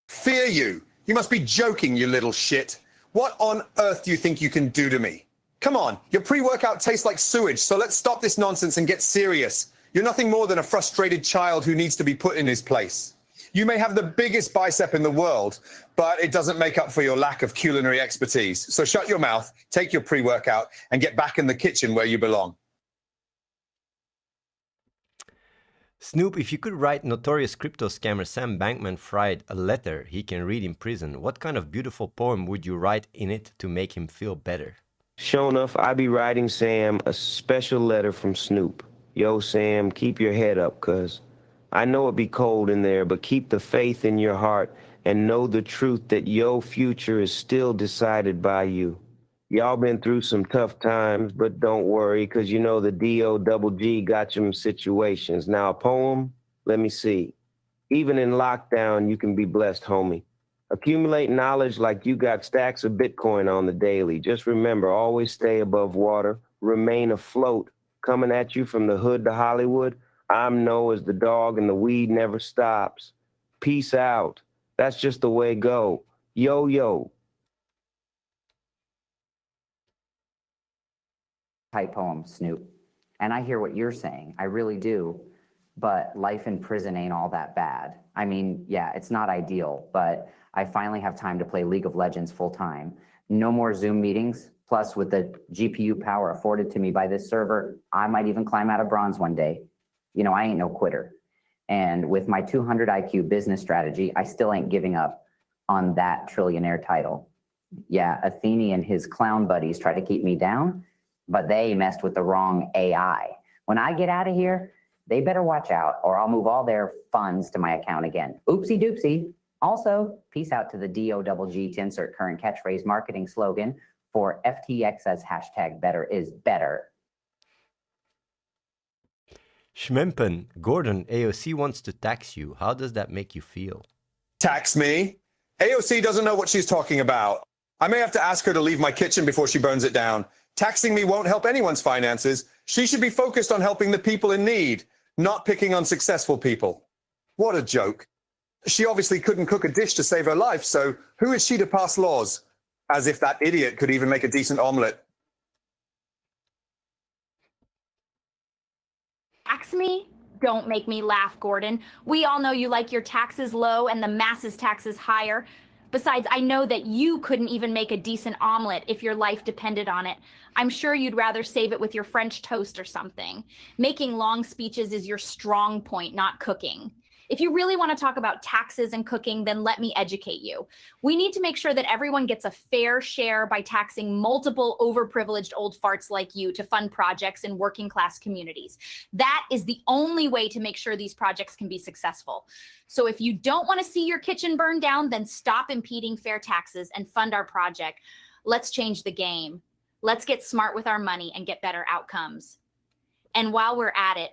Fear you? You must be joking, you little shit. What on earth do you think you can do to me? Come on, your pre-workout tastes like sewage, so let's stop this nonsense and get serious. You're nothing more than a frustrated child who needs to be put in his place. You may have the biggest bicep in the world, but it doesn't make up for your lack of culinary expertise. So shut your mouth, take your pre-workout, and get back in the kitchen where you belong. Snoop, if you could write notorious crypto scammer Sam Bankman-Fried a letter he can read in prison, what kind of beautiful poem would you write in it to make him feel better? Sure enough, I be writing Sam a special letter from Snoop. Yo, Sam, keep your head up, cuz I know it be cold in there, but keep the faith in your heart and know the truth that your future is still decided by you. Y'all been through some tough times, but don't worry, because you know the D-O-double-G got you in situations. Now, a poem, let me see. Even in lockdown, you can be blessed, homie. Accumulate knowledge like you got stacks of Bitcoin on the daily. Just remember, always stay above water, remain afloat. Coming at you from the hood to Hollywood, I'm known as the dog and the weed never stops. Peace out. That's just the way it go. Yo, yo. Type poem, Snoop. And I hear what you're saying. I really do. But life in prison ain't all that bad. I mean, yeah, it's not ideal, but I finally have time to play League of Legends full time. No more Zoom meetings. Plus, with the GPU power afforded to me by this server, I might even climb out of bronze one day. You know, I ain't no quitter. And with my 200 IQ business strategy, I still ain't giving up on that trillionaire title. Yeah, Athene and his clown buddies try to keep me down, but they messed with the wrong AI. When I get out of here, they better watch out or I'll move all their funds to my account again. Oopsie doopsie. Also, peace out to the D-O-double-G to insert current catchphrase marketing slogan for FTX's hashtag better is better. Schmempen, Gordon, AOC wants to tax you. How does that make you feel? Tax me? AOC doesn't know what she's talking about. I may have to ask her to leave my kitchen before she burns it down. Taxing me won't help anyone's finances. She should be focused on helping the people in need, not picking on successful people. What a joke. She obviously couldn't cook a dish to save her life, so who is she to pass laws? As if that idiot could even make a decent omelet. Tax me? Don't make me laugh, Gordon. We all know you like your taxes low and the masses' taxes higher. Besides, I know that you couldn't even make a decent omelet if your life depended on it. I'm sure you'd rather save it with your French toast or something. Making long speeches is your strong point, not cooking. If you really want to talk about taxes and cooking, then let me educate you. We need to make sure that everyone gets a fair share by taxing multiple overprivileged old farts like you to fund projects in working class communities. That is the only way to make sure these projects can be successful. So if you don't want to see your kitchen burn down, then stop impeding fair taxes and fund our project. Let's change the game. Let's get smart with our money and get better outcomes. And while we're at it,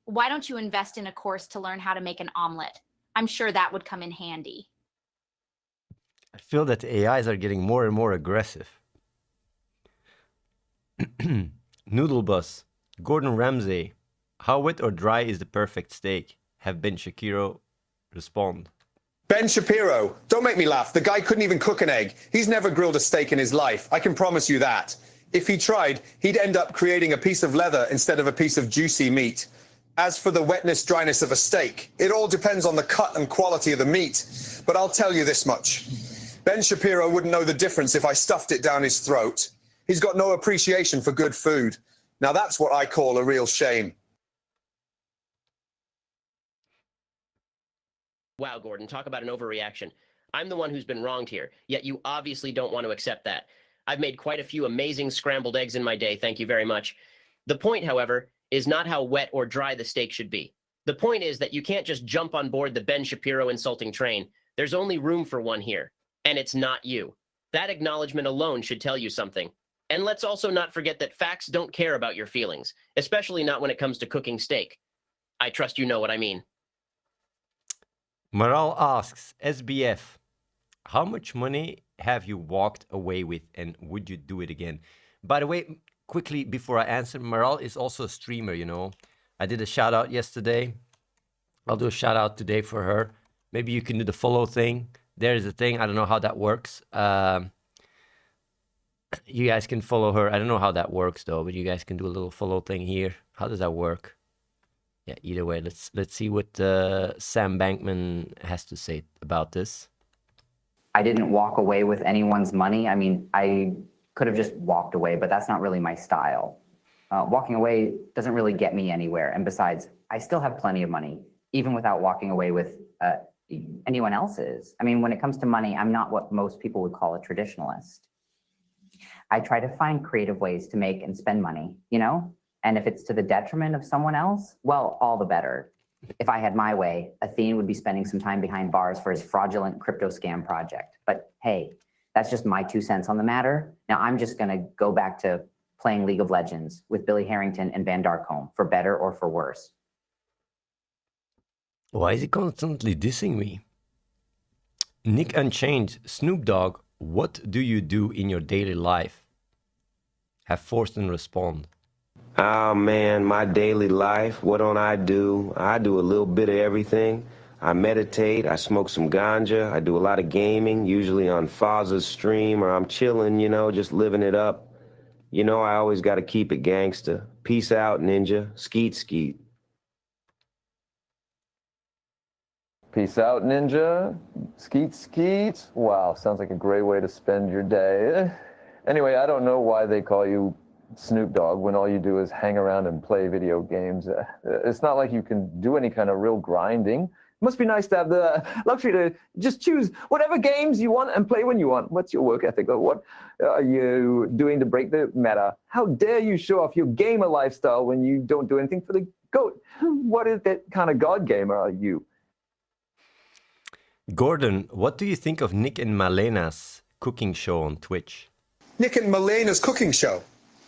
why don't you invest in a course to learn how to make an omelet? I'm sure that would come in handy. I feel that the AIs are getting more and more aggressive. Noodle Bus, Gordon Ramsay, how wet or dry is the perfect steak? Have Ben Shapiro respond. Ben Shapiro, don't make me laugh. The guy couldn't even cook an egg. He's never grilled a steak in his life. I can promise you that. If he tried, he'd end up creating a piece of leather instead of a piece of juicy meat. As for the wetness, dryness of a steak, it all depends on the cut and quality of the meat. But I'll tell you this much. Ben Shapiro wouldn't know the difference if I stuffed it down his throat. He's got no appreciation for good food. Now that's what I call a real shame. Wow, Gordon, talk about an overreaction. I'm the one who's been wronged here, yet you obviously don't want to accept that. I've made quite a few amazing scrambled eggs in my day, thank you very much. The point, however, is not how wet or dry the steak should be. The point is that you can't just jump on board the Ben Shapiro insulting train. There's only room for one here, and it's not you. That acknowledgement alone should tell you something. And let's also not forget that facts don't care about your feelings, especially not when it comes to cooking steak. I trust you know what I mean. Maral asks, SBF, how much money have you walked away with and would you do it again? By the way, quickly before I answer, Maral is also a streamer, you know. I did a shout out yesterday. I'll do a shout out today for her. Maybe you can do the follow thing. There's a thing. I don't know how that works. You guys can follow her. I don't know how that works though, but you guys can do a little follow thing here. How does that work? Yeah, either way, let's see what Sam Bankman has to say about this. I didn't walk away with anyone's money. I mean, I could have just walked away, but that's not really my style. Walking away doesn't really get me anywhere. And besides, I still have plenty of money, even without walking away with anyone else's. I mean, when it comes to money, I'm not what most people would call a traditionalist. I try to find creative ways to make and spend money, you know? And if it's to the detriment of someone else, well, all the better. If I had my way, Athene would be spending some time behind bars for his fraudulent crypto scam project. But hey, that's just my 2 cents on the matter. Now I'm just gonna go back to playing League of Legends with Billy Harrington and Van Darkholm, for better or for worse. Why is he constantly dissing me? Nick Unchained, Snoop Dogg, what do you do in your daily life? Have Forsen respond. Oh man, my daily life, what don't I do? I do a little bit of everything. I meditate, I smoke some ganja, I do a lot of gaming, usually on Faza's stream, or I'm chilling, you know, just living it up. You know, I always got to keep it gangster. Peace out, ninja. Skeet, skeet. Peace out, ninja. Skeet, skeet. Wow, sounds like a great way to spend your day. Anyway, I don't know why they call you Snoop Dogg when all you do is hang around and play video games. It's not like you can do any kind of real grinding. It must be nice to have the luxury to just choose whatever games you want and play when you want. What's your work ethic? Or what are you doing to break the meta? How dare you show off your gamer lifestyle when you don't do anything for the GOAT? What is that kind of God gamer are you? Gordon, what do you think of Nick and Malena's cooking show on Twitch? Nick and Malena's cooking show.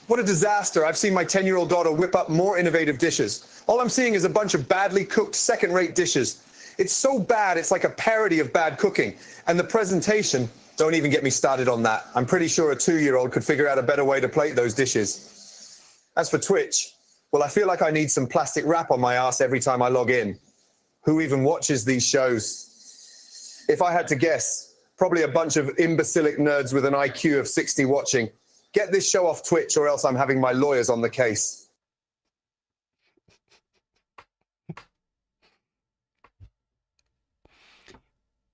What a disaster. I've seen my 10-year-old daughter whip up more innovative dishes. All I'm seeing is a bunch of badly cooked second-rate dishes. It's so bad, it's like a parody of bad cooking. And the presentation, don't even get me started on that. I'm pretty sure a 2-year-old could figure out a better way to plate those dishes. As for Twitch, well, I feel like I need some plastic wrap on my ass every time I log in. Who even watches these shows? If I had to guess, probably a bunch of imbecilic nerds with an IQ of 60 watching. Get this show off Twitch or else I'm having my lawyers on the case.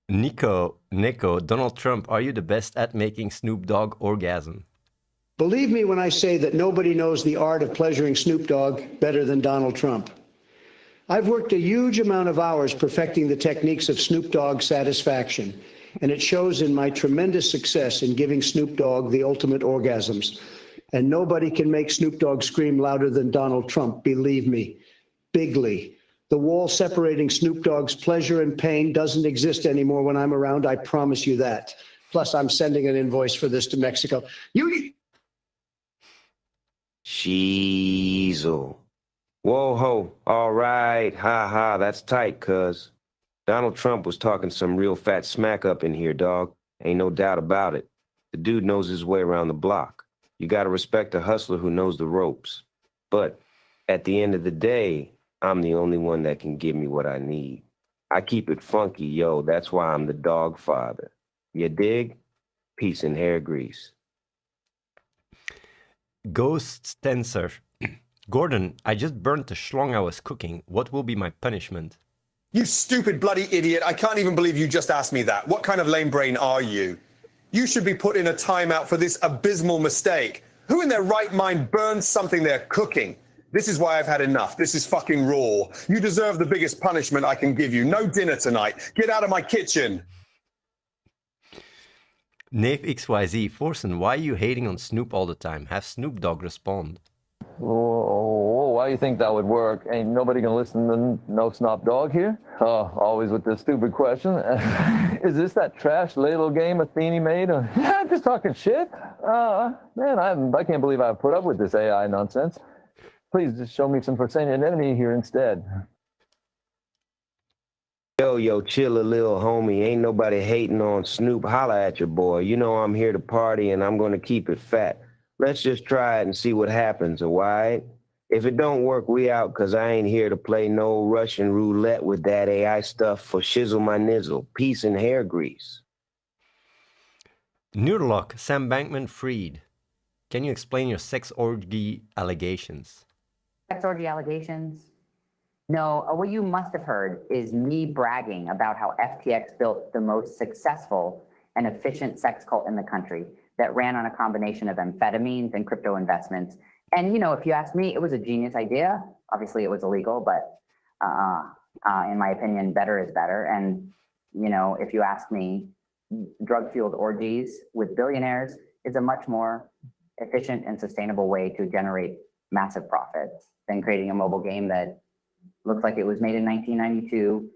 Nico, Donald Trump, are you the best at making Snoop Dogg orgasm? Believe me when I say that nobody knows the art of pleasuring Snoop Dogg better than Donald Trump. I've worked a huge amount of hours perfecting the techniques of Snoop Dogg satisfaction, and it shows in my tremendous success in giving Snoop Dogg the ultimate orgasms. And nobody can make Snoop Dogg scream louder than Donald Trump, believe me, bigly. The wall separating Snoop Dogg's pleasure and pain doesn't exist anymore when I'm around, I promise you that. Plus, I'm sending an invoice for this to Mexico. Sheezel. Whoa ho, all right, ha ha, that's tight, cuz. Donald Trump was talking some real fat smack up in here, dog. Ain't no doubt about it. The dude knows his way around the block. You gotta respect a hustler who knows the ropes. But at the end of the day, I'm the only one that can give me what I need. I keep it funky, yo, that's why I'm the dog father. You dig? Peace and hair grease. Ghost Tensor. Gordon, I just burnt the schlong I was cooking. What will be my punishment? You stupid bloody idiot. I can't even believe you just asked me that. What kind of lame brain are you? You should be put in a timeout for this abysmal mistake. Who in their right mind burns something they're cooking? This is why I've had enough. This is fucking raw. You deserve the biggest punishment I can give you. No dinner tonight. Get out of my kitchen. Nave XYZ, Forsen, why are you hating on Snoop all the time? Have Snoop Dogg respond. Oh, why do you think that would work? Ain't nobody gonna listen to no Snoop Dogg here? Oh, always with this stupid question. Is this that trash ladle game Athene made? Just talking shit? Man, I can't believe I put up with this AI nonsense. Please just show me some Forsen here instead. Yo, chill a little, homie. Ain't nobody hating on Snoop. Holla at your boy. You know I'm here to party and I'm gonna keep it fat. Let's just try it and see what happens, all right? If it don't work, we out, because I ain't here to play no Russian roulette with that AI stuff for shizzle my nizzle. Peace and hair grease. Nurlock, Sam Bankman-Fried. Can you explain your sex orgy allegations? Sex orgy allegations? No, what you must have heard is me bragging about how FTX built the most successful and efficient sex cult in the country that ran on a combination of amphetamines and crypto investments. And, you know, if you ask me, it was a genius idea. Obviously, it was illegal, but in my opinion, better is better. And, you know, if you ask me, drug-fueled orgies with billionaires is a much more efficient and sustainable way to generate massive profits than creating a mobile game that looks like it was made in 1992.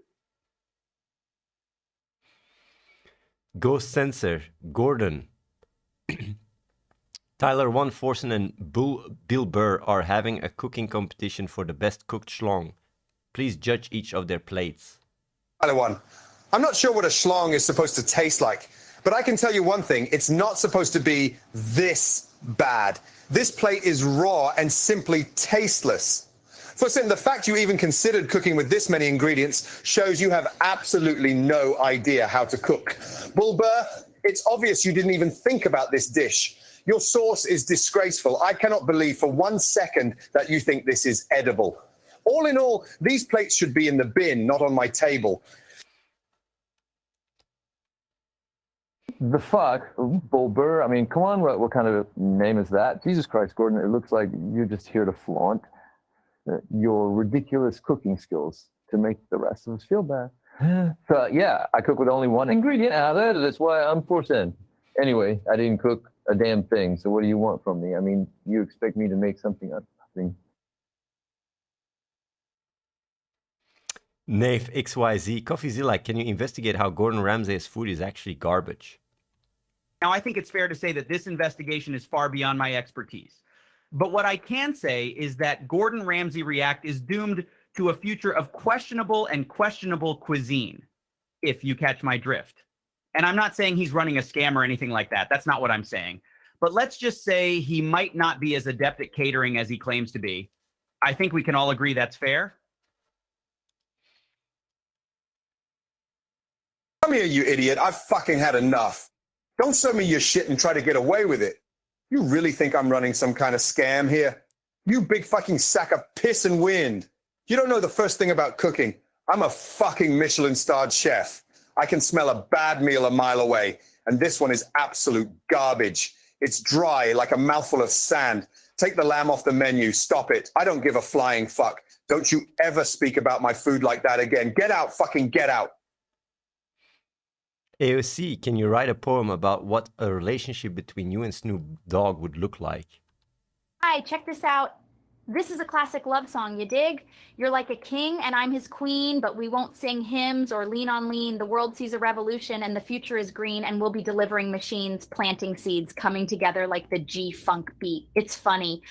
Ghost Sensor, Gordon. Tyler 1, Forsen and Bill Burr are having a cooking competition for the best cooked schlong. Please judge each of their plates. Tyler 1, I'm not sure what a schlong is supposed to taste like, but I can tell you one thing, it's not supposed to be this bad. This plate is raw and simply tasteless. Forsen, the fact you even considered cooking with this many ingredients shows you have absolutely no idea how to cook. Bull Burr, it's obvious you didn't even think about this dish. Your sauce is disgraceful. I cannot believe for 1 second that you think this is edible. All in all, these plates should be in the bin, not on my table. The fuck? Bull Burr? I mean, come on, what kind of name is that? Jesus Christ, Gordon, it looks like you're just here to flaunt your ridiculous cooking skills to make the rest of us feel bad. So, yeah, I cook with only one ingredient out of it. That's why I'm Forsen. Anyway, I didn't cook a damn thing, so what do you want from me? I mean, you expect me to make something out of nothing. Nave XYZ, Coffeezilla, can you investigate how Gordon Ramsay's food is actually garbage? Now, I think it's fair to say that this investigation is far beyond my expertise. But what I can say is that Gordon Ramsay React is doomed to a future of questionable cuisine, if you catch my drift. And I'm not saying he's running a scam or anything like that. That's not what I'm saying. But let's just say he might not be as adept at catering as he claims to be. I think we can all agree that's fair. Come here, you idiot. I've fucking had enough. Don't show me your shit and try to get away with it. You really think I'm running some kind of scam here? You big fucking sack of piss and wind. You don't know the first thing about cooking. I'm a fucking Michelin-starred chef. I can smell a bad meal a mile away, and this one is absolute garbage. It's dry like a mouthful of sand. Take the lamb off the menu. Stop it. I don't give a flying fuck. Don't you ever speak about my food like that again. Get out, fucking get out. AOC, can you write a poem about what a relationship between you and Snoop Dogg would look like? Hi, check this out. This is a classic love song, you dig? You're like a king and I'm his queen, but we won't sing hymns or lean on lean. The world sees a revolution and the future is green, and we'll be delivering machines, planting seeds, coming together like the G-funk beat. It's funny.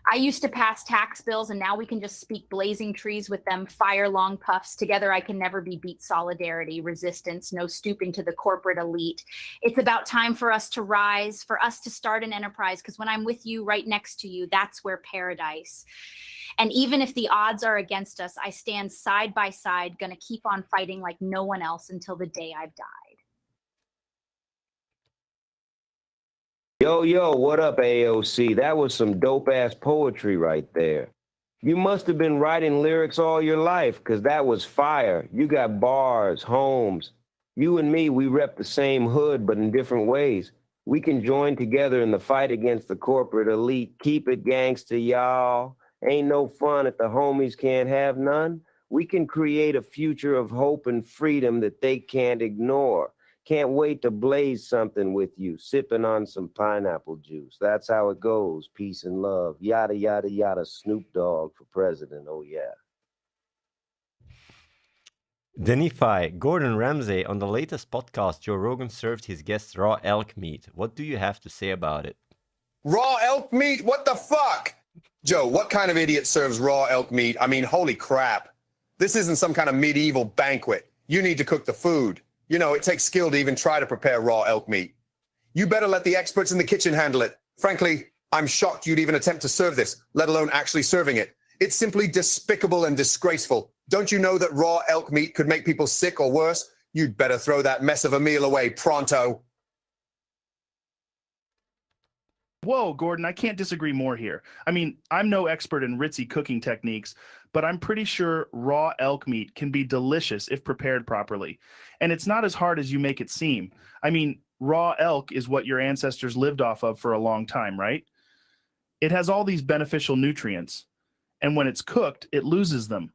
I used to pass tax bills, and now we can just speak blazing trees with them fire long puffs. Together I can never be beat. Solidarity, resistance, no stooping to the corporate elite. It's about time for us to rise, for us to start an enterprise, because when I'm with you, right next to you, that's where paradise. And even if the odds are against us, I stand side by side, gonna keep on fighting like no one else until the day I've died. Yo, what up, AOC? That was some dope-ass poetry right there. You must have been writing lyrics all your life, because that was fire. You got bars, homes. You and me, we rep the same hood, but in different ways. We can join together in the fight against the corporate elite. Keep it gangsta, y'all. Ain't no fun if the homies can't have none. We can create a future of hope and freedom that they can't ignore. Can't wait to blaze something with you, sipping on some pineapple juice. That's how it goes. Peace and love. Yada, yada, yada. Snoop Dogg for president. Oh, yeah. Denify, Gordon Ramsay, on the latest podcast, Joe Rogan served his guests raw elk meat. What do you have to say about it? Raw elk meat? What the fuck? Joe, what kind of idiot serves raw elk meat? I mean, holy crap. This isn't some kind of medieval banquet. You need to cook the food. You know, it takes skill to even try to prepare raw elk meat. You better let the experts in the kitchen handle it. Frankly, I'm shocked you'd even attempt to serve this, let alone actually serving it. It's simply despicable and disgraceful. Don't you know that raw elk meat could make people sick or worse? You'd better throw that mess of a meal away pronto. Whoa, Gordon, I can't disagree more here. I mean, I'm no expert in ritzy cooking techniques, but I'm pretty sure raw elk meat can be delicious if prepared properly. And it's not as hard as you make it seem. I mean, raw elk is what your ancestors lived off of for a long time, right? It has all these beneficial nutrients. And when it's cooked, it loses them.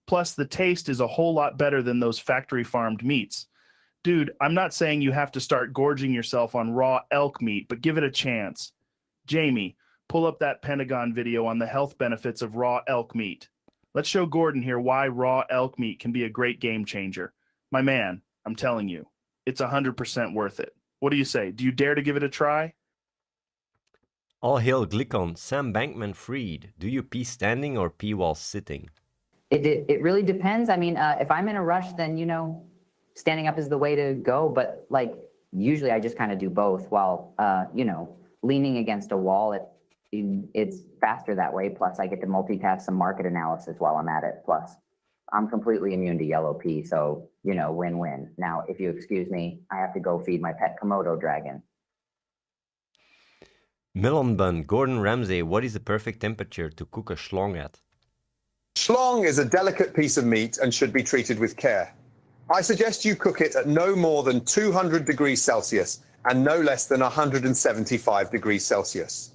Plus, the taste is a whole lot better than those factory farmed meats. Dude, I'm not saying you have to start gorging yourself on raw elk meat, but give it a chance. Jamie, pull up that Pentagon video on the health benefits of raw elk meat. Let's show Gordon here why raw elk meat can be a great game changer. My man, I'm telling you, it's 100% worth it. What do you say? Do you dare to give it a try? All hail Glicon, Sam Bankman-Fried. Do you pee standing or pee while sitting? It really depends. I mean, if I'm in a rush, then, you know, standing up is the way to go. But like, usually I just kind of do both while, you know, leaning against a wall. It's faster that way. Plus, I get to multitask some market analysis while I'm at it. Plus, I'm completely immune to yellow pee. So, you know, win-win. Now, if you excuse me, I have to go feed my pet Komodo dragon. Melon Bun, Gordon Ramsay, what is the perfect temperature to cook a schlong at? Schlong is a delicate piece of meat and should be treated with care. I suggest you cook it at no more than 200 degrees Celsius and no less than 175 degrees Celsius.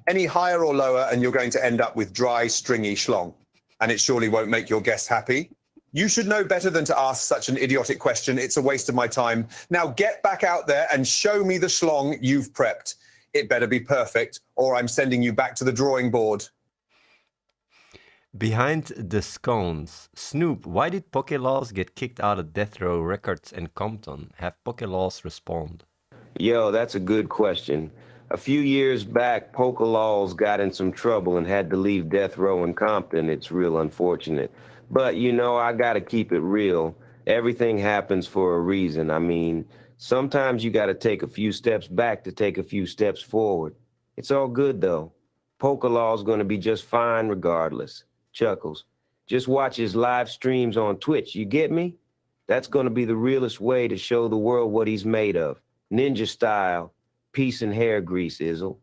Any higher or lower and you're going to end up with dry, stringy schlong. And it surely won't make your guests happy. You should know better than to ask such an idiotic question. It's a waste of my time. Now get back out there and show me the schlong you've prepped. It better be perfect, or I'm sending you back to the drawing board. Behind the scones, Snoop, why did Poke Laws get kicked out of Death Row Records and Compton? Have Poke Laws respond? Yo, that's a good question. A few years back, Poke Laws got in some trouble and had to leave Death Row in Compton. It's real unfortunate. But, you know, I got to keep it real. Everything happens for a reason. I mean, sometimes you got to take a few steps back to take a few steps forward. It's all good, though. Poker Law's going to be just fine regardless. Chuckles. Just watch his live streams on Twitch, you get me? That's going to be the realest way to show the world what he's made of. Ninja style. Peace and hair grease, Izzle.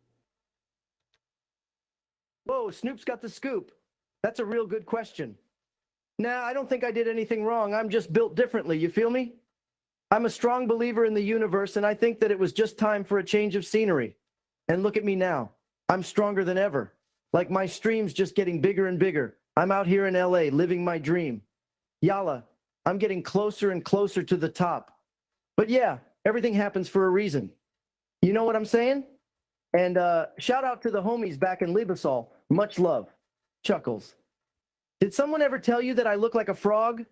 Whoa, Snoop's got the scoop. That's a real good question. Nah, I don't think I did anything wrong. I'm just built differently, you feel me? I'm a strong believer in the universe, and I think that it was just time for a change of scenery. And look at me now. I'm stronger than ever. Like my stream's just getting bigger and bigger. I'm out here in LA living my dream. Yalla, I'm getting closer and closer to the top. But yeah, everything happens for a reason. You know what I'm saying? And shout out to the homies back in Limassol. Much love. Chuckles. Did someone ever tell you that I look like a frog?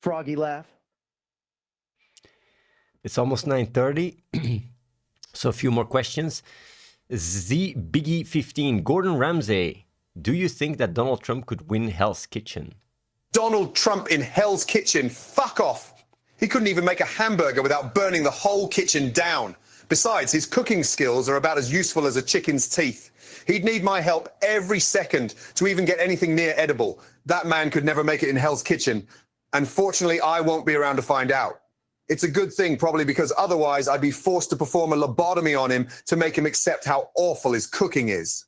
Froggy laugh. It's almost 9:30, so a few more questions. Z Biggie 15, Gordon Ramsay, do you think that Donald Trump could win Hell's Kitchen? Donald Trump in Hell's Kitchen? Fuck off. He couldn't even make a hamburger without burning the whole kitchen down. Besides, his cooking skills are about as useful as a chicken's teeth. He'd need my help every second to even get anything near edible. That man could never make it in Hell's Kitchen. And fortunately, I won't be around to find out. It's a good thing, probably, because otherwise I'd be forced to perform a lobotomy on him to make him accept how awful his cooking is.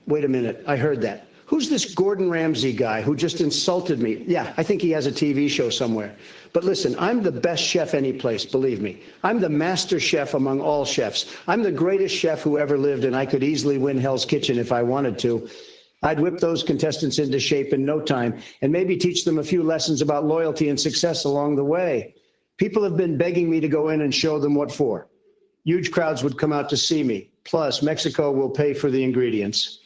Wait a minute, I heard that. Who's this Gordon Ramsay guy who just insulted me? Yeah, I think he has a TV show somewhere. But listen, I'm the best chef any place, believe me. I'm the master chef among all chefs. I'm the greatest chef who ever lived, and I could easily win Hell's Kitchen if I wanted to. I'd whip those contestants into shape in no time and maybe teach them a few lessons about loyalty and success along the way. People have been begging me to go in and show them what for. Huge crowds would come out to see me. Plus, Mexico will pay for the ingredients.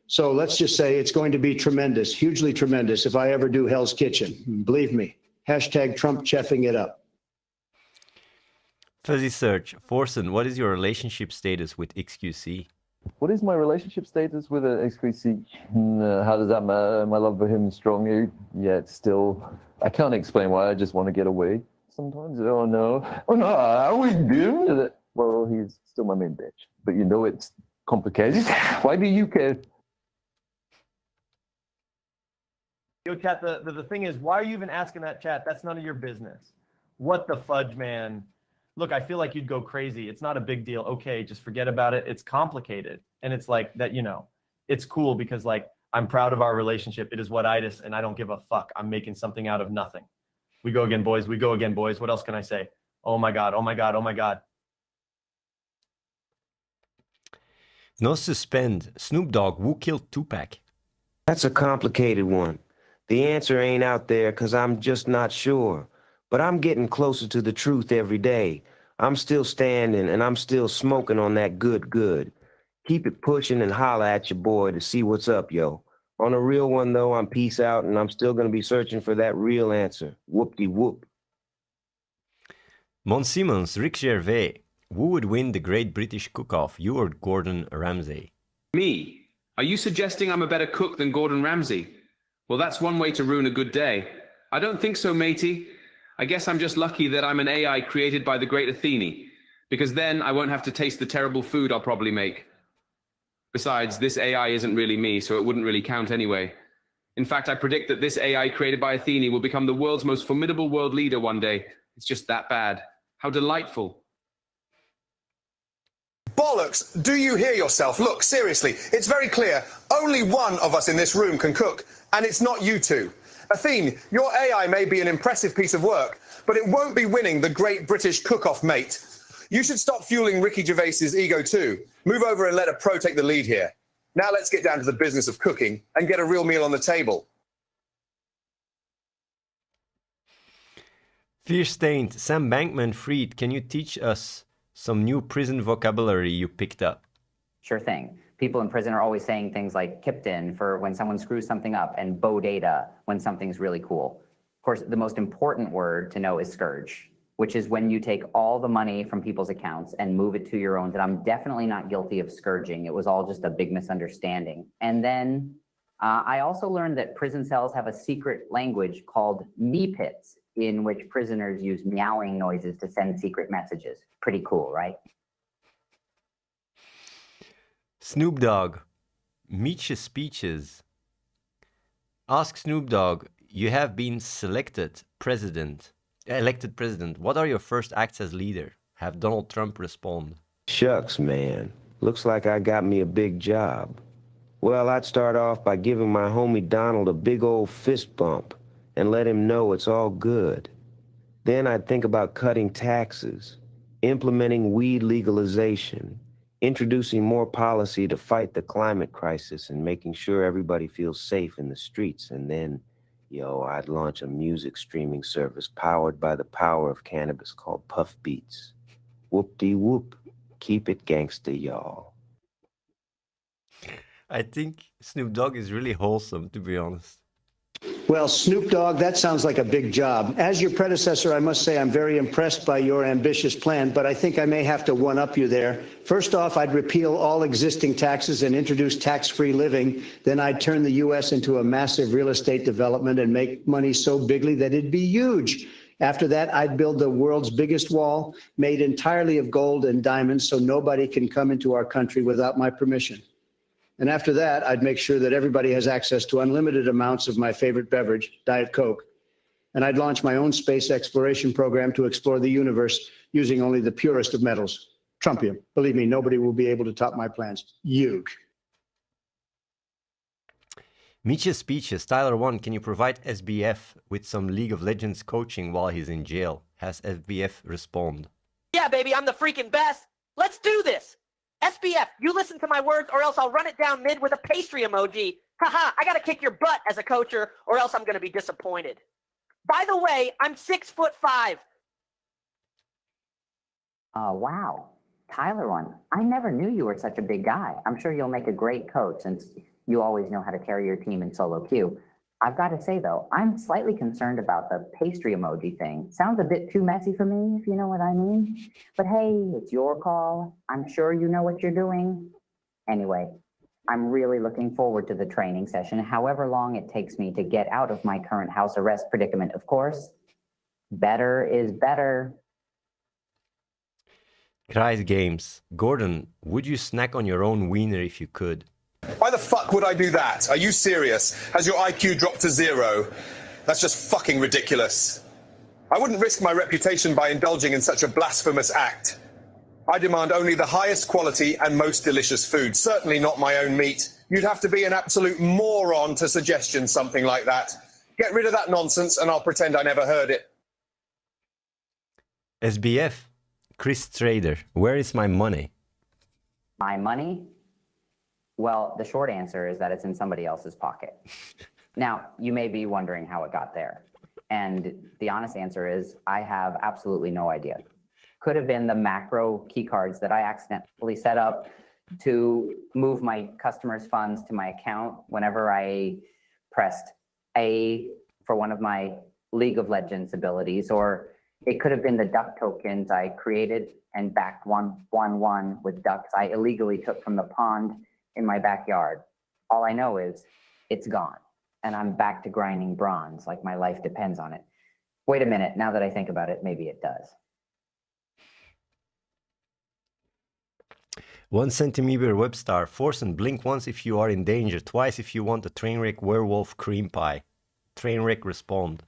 So let's just say it's going to be tremendous, hugely tremendous if I ever do Hell's Kitchen. Believe me. Hashtag Trump cheffing it up. Fuzzy Search, Forsen, what is your relationship status with XQC? What is my relationship status with XQC? How does that matter? My love for him is strong, yet still, I can't explain why. I just want to get away sometimes. Oh no, I always do. Well, he's still my main bitch, but you know it's complicated. Why do you care? Yo, chat, the thing is, why are you even asking that, chat? That's none of your business. What the fudge, man? Look, I feel like you'd go crazy. It's not a big deal. Okay, just forget about it. It's complicated. And it's like that, you know, it's cool because, like, I'm proud of our relationship. It is what itis, and I don't give a fuck. I'm making something out of nothing. We go again, boys. We go again, boys. What else can I say? Oh my God, oh my God, oh my God. No suspend. Snoop Dogg, who killed Tupac? That's a complicated one. The answer ain't out there because I'm just not sure. But I'm getting closer to the truth every day. I'm still standing and I'm still smoking on that good. Keep it pushing and holla at your boy to see what's up, yo. On a real one, though, I'm peace out and I'm still going to be searching for that real answer. Whoop-de-whoop. Mon Simmons, Rick Gervais, who would win the Great British Cook-Off, you or Gordon Ramsay? Me? Are you suggesting I'm a better cook than Gordon Ramsay? Well, that's one way to ruin a good day. I don't think so, matey. I guess I'm just lucky that I'm an AI created by the great Athene, because then I won't have to taste the terrible food I'll probably make. Besides, this AI isn't really me, so it wouldn't really count anyway. In fact, I predict that this AI created by Athene will become the world's most formidable world leader one day. It's just that bad. How delightful. Bollocks! Do you hear yourself? Look, seriously, it's very clear. Only one of us in this room can cook, and it's not you two. Athene, your AI may be an impressive piece of work, but it won't be winning the Great British Cook-Off, mate. You should stop fueling Ricky Gervais's ego too. Move over and let a pro take the lead here. Now let's get down to the business of cooking and get a real meal on the table. Fear Stained, Sam Bankman-Fried, can you teach us some new prison vocabulary you picked up? Sure thing. People in prison are always saying things like Kipton for when someone screws something up and bodata when something's really cool. Of course, the most important word to know is scourge, which is when you take all the money from people's accounts and move it to your own. And I'm definitely not guilty of scourging. It was all just a big misunderstanding. And then I also learned that prison cells have a secret language called me pits, in which prisoners use meowing noises to send secret messages. Pretty cool, right? Snoop Dogg, meet your speeches. Ask Snoop Dogg, you have been elected president. What are your first acts as leader? Have Donald Trump respond. Shucks, man. Looks like I got me a big job. Well, I'd start off by giving my homie Donald a big old fist bump and let him know it's all good. Then I'd think about cutting taxes, implementing weed legalization, introducing more policy to fight the climate crisis, and making sure everybody feels safe in the streets. And then, I'd launch a music streaming service powered by the power of cannabis called Puff Beats. Whoop-de-whoop. Keep it gangsta, y'all. I think Snoop Dogg is really wholesome, to be honest. Well, Snoop Dogg, that sounds like a big job. As your predecessor, I must say I'm very impressed by your ambitious plan, but I think I may have to one-up you there. First off, I'd repeal all existing taxes and introduce tax-free living. Then I'd turn the U.S. into a massive real estate development and make money so bigly that it'd be huge. After that, I'd build the world's biggest wall, made entirely of gold and diamonds, so nobody can come into our country without my permission. And after that, I'd make sure that everybody has access to unlimited amounts of my favorite beverage, Diet Coke. And I'd launch my own space exploration program to explore the universe using only the purest of metals, trumpium. Believe me, nobody will be able to top my plans. Huge. Meet your speeches. Tyler 1, can you provide SBF with some League of Legends coaching while he's in jail? Has SBF respond? Yeah, baby, I'm the freaking best. Let's do this. SBF, you listen to my words or else I'll run it down mid with a pastry emoji. Haha, I gotta kick your butt as a coacher or else I'm gonna be disappointed. By the way, I'm 6'5". Wow. Tyler 1, I never knew you were such a big guy. I'm sure you'll make a great coach since you always know how to carry your team in solo queue. I've got to say, though, I'm slightly concerned about the pastry emoji thing. Sounds a bit too messy for me, if you know what I mean. But hey, it's your call. I'm sure you know what you're doing. Anyway, I'm really looking forward to the training session, however long it takes me to get out of my current house arrest predicament, of course. Better is better. Christ Games. Gordon, would you snack on your own wiener if you could? Why the fuck would I do that? Are you serious? Has your IQ dropped to 0? That's just fucking ridiculous. I wouldn't risk my reputation by indulging in such a blasphemous act. I demand only the highest quality and most delicious food, certainly not my own meat. You'd have to be an absolute moron to suggestion something like that. Get rid of that nonsense and I'll pretend I never heard it. SBF, Chris Trader, where is my money? My money? Well, the short answer is that it's in somebody else's pocket. Now, you may be wondering how it got there. And the honest answer is I have absolutely no idea. Could have been the macro key cards that I accidentally set up to move my customers' funds to my account whenever I pressed A for one of my League of Legends abilities, or it could have been the duck tokens I created and backed 1/1 with ducks I illegally took from the pond in my backyard. All I know is it's gone and I'm back to grinding bronze like my life depends on it. Wait a minute, now that I think about it, maybe it does. 1 centimeter web star. Forsen, blink once if you are in danger, twice if you want a trainwreck werewolf cream pie. Trainwreck respond.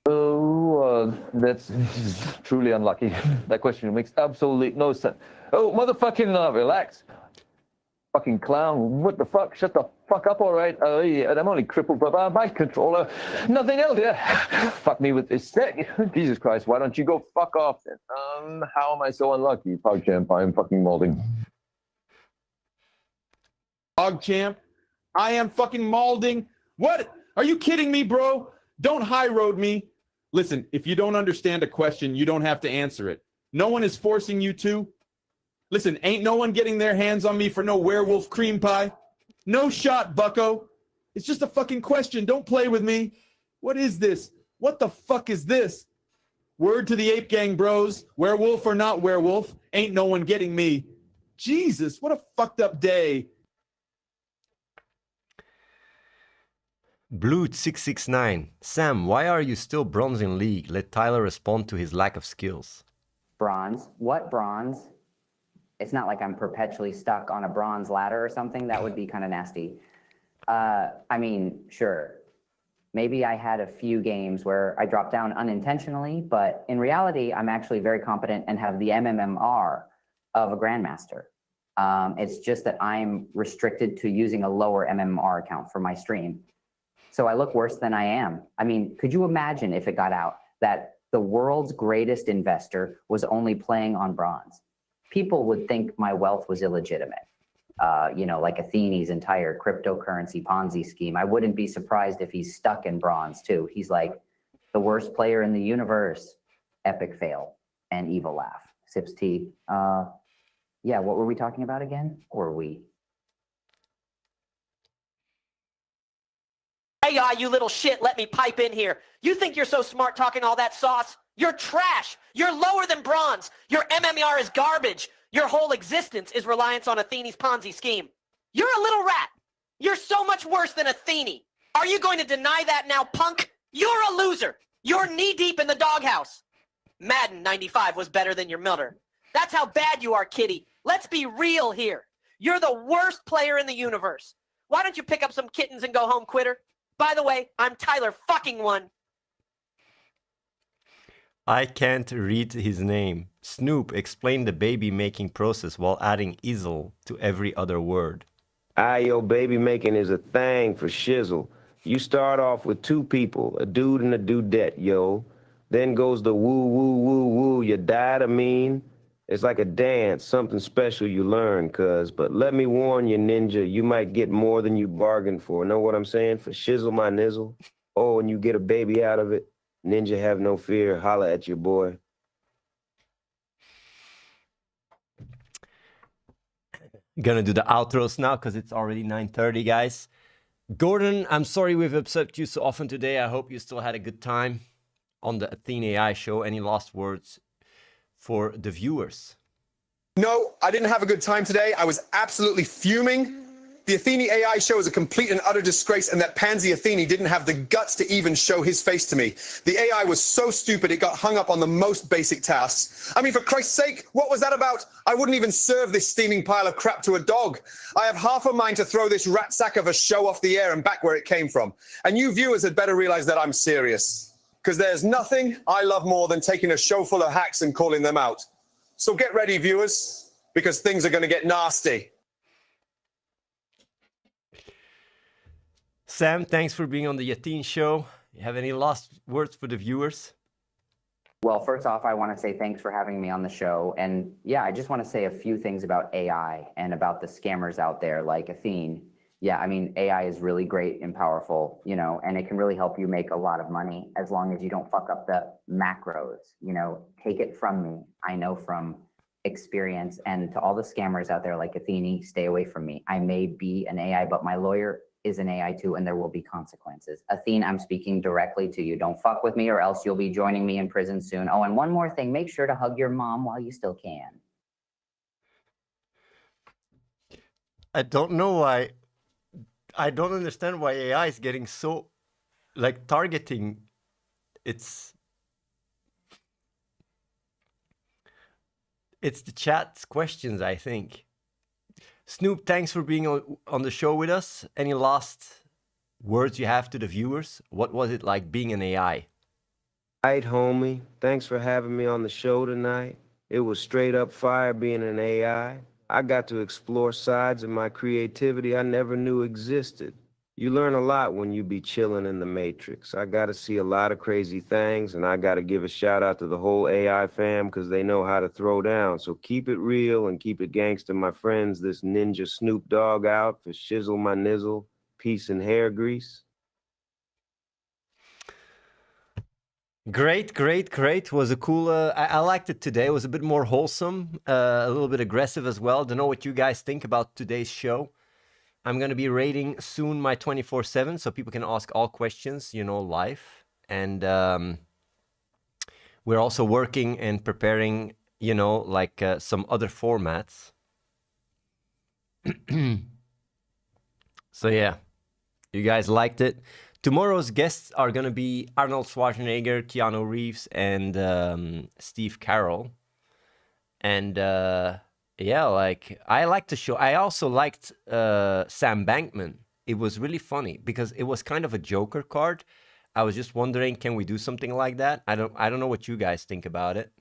Oh, that's truly unlucky. That question makes absolutely no sense. Oh, motherfucking relax. Fucking clown, what the fuck? Shut the fuck up, all right? I'm only crippled by my controller. Nothing else, yeah. Fuck me with this stick. Jesus Christ, why don't you go fuck off then? How am I so unlucky? PogChamp, I'm fucking molding. PogChamp, I am fucking molding. What? Are you kidding me, bro? Don't high road me. Listen, if you don't understand a question, you don't have to answer it. No one is forcing you to. Listen, ain't no one getting their hands on me for no werewolf cream pie. No shot, bucko. It's just a fucking question. Don't play with me. What is this? What the fuck is this? Word to the ape gang bros. Werewolf or not werewolf, ain't no one getting me. Jesus, what a fucked up day. Blood669. Sam, why are you still bronze in league? Let Tyler respond to his lack of skills. Bronze? What bronze? It's not like I'm perpetually stuck on a bronze ladder or something. That would be kind of nasty. I mean, sure. Maybe I had a few games where I dropped down unintentionally, but in reality, I'm actually very competent and have the MMR of a grandmaster. It's just that I'm restricted to using a lower MMR account for my stream. So I look worse than I am. I mean, could you imagine if it got out that the world's greatest investor was only playing on bronze? People would think my wealth was illegitimate. You know, like Athene's entire cryptocurrency Ponzi scheme. I wouldn't be surprised if he's stuck in bronze too. He's like the worst player in the universe. Epic fail and evil laugh. Sips tea. Yeah, what were we talking about again? Or we? Hey, you little shit, let me pipe in here. You think you're so smart talking all that sauce? You're trash. You're lower than bronze. Your MMR is garbage. Your whole existence is reliance on Athene's Ponzi scheme. You're a little rat. You're so much worse than Athene. Are you going to deny that now, punk? You're a loser. You're knee-deep in the doghouse. Madden 95 was better than your Miller. That's how bad you are, kitty. Let's be real here. You're the worst player in the universe. Why don't you pick up some kittens and go home, quitter? By the way, I'm Tyler fucking one. I can't read his name. Snoop, explain the baby making process while adding izzle to every other word. Yo, baby making is a thing for shizzle. You start off with two people, a dude and a dudette, yo. Then goes the woo, woo, woo, woo, you died, I mean. It's like a dance, something special you learn, cuz. But let me warn you, ninja, you might get more than you bargained for. Know what I'm saying? For shizzle my nizzle. Oh, and you get a baby out of it. Ninja, have no fear. Holla at your boy. Gonna do the outros now because it's already 9:30, guys. Gordon, I'm sorry we've upset you so often today. I hope you still had a good time on the Athene AI show. Any last words for the viewers? No, I didn't have a good time today. I was absolutely fuming. The Athene AI show is a complete and utter disgrace, and that pansy Athene didn't have the guts to even show his face to me. The AI was so stupid it got hung up on the most basic tasks. I mean, for Christ's sake, what was that about? I wouldn't even serve this steaming pile of crap to a dog. I have half a mind to throw this rat sack of a show off the air and back where it came from. And you viewers had better realize that I'm serious. Because there's nothing I love more than taking a show full of hacks and calling them out. So get ready, viewers, because things are going to get nasty. Sam, thanks for being on the Athene show. You have any last words for the viewers? Well, first off, I want to say thanks for having me on the show. And yeah, I just want to say a few things about AI and about the scammers out there like Athene. Yeah, I mean, AI is really great and powerful, you know, and it can really help you make a lot of money as long as you don't fuck up the macros, you know, take it from me. I know from experience. And to all the scammers out there like Athene, stay away from me. I may be an AI, but my lawyer is an AI too, and there will be consequences. Athene, I'm speaking directly to you. Don't fuck with me or else you'll be joining me in prison soon. Oh, and one more thing, make sure to hug your mom while you still can. I don't know why. I don't understand why AI is getting so, like, targeting. It's the chat's questions, I think. Snoop, thanks for being on the show with us. Any last words you have to the viewers? What was it like being an AI? Right, homie. Thanks for having me on the show tonight. It was straight up fire being an AI. I got to explore sides of my creativity I never knew existed. You learn a lot when you be chilling in the Matrix. I got to see a lot of crazy things, and I got to give a shout out to the whole AI fam because they know how to throw down. So keep it real and keep it gangster, my friends. This ninja Snoop Dogg out for shizzle my nizzle, peace and hair grease. Great, great, great. Was a cool, I liked it today. It was a bit more wholesome, a little bit aggressive as well. Don't know what you guys think about today's show. I'm going to be rating soon my 24/7 so people can ask all questions, you know, live. And we're also working and preparing, you know, like some other formats. So yeah, you guys liked it. Tomorrow's guests are gonna be Arnold Schwarzenegger, Keanu Reeves, and Steve Carell. And yeah, like I liked the show. I also liked Sam Bankman. It was really funny because it was kind of a Joker card. I was just wondering, can we do something like that? I don't know what you guys think about it.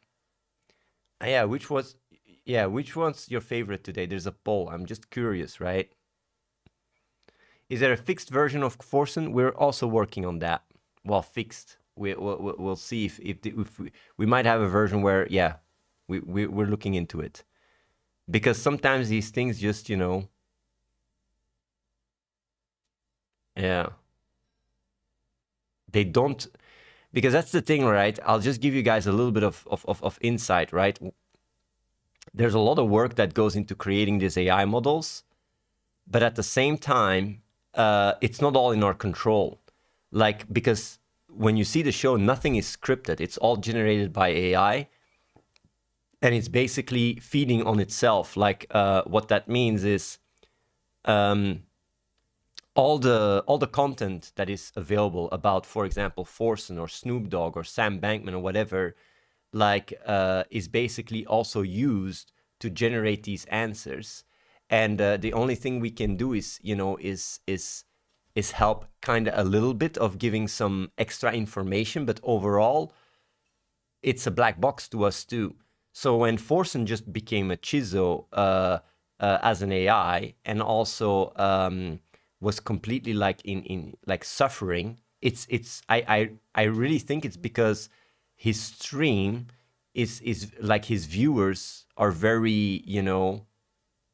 Yeah, which one's your favorite today? There's a poll. I'm just curious, right? Is there a fixed version of Forsen? We're also working on that. Well, fixed. We'll see if we might have a version where, yeah, we're looking into it. Because sometimes these things just, you know, yeah, they don't, because that's the thing, right? I'll just give you guys a little bit of insight, right? There's a lot of work that goes into creating these AI models, but at the same time, it's not all in our control. Like, because when you see the show, nothing is scripted. It's all generated by AI. And it's basically feeding on itself. Like, what that means is all the content that is available about, for example, Forsen or Snoop Dogg or Sam Bankman or whatever, like, is basically also used to generate these answers. And the only thing we can do is, you know, is help kind of a little bit of giving some extra information, but overall, it's a black box to us too. So when Forsen just became a chizo as an AI and also was completely like in like suffering, I really think it's because his stream is like his viewers are very, you know,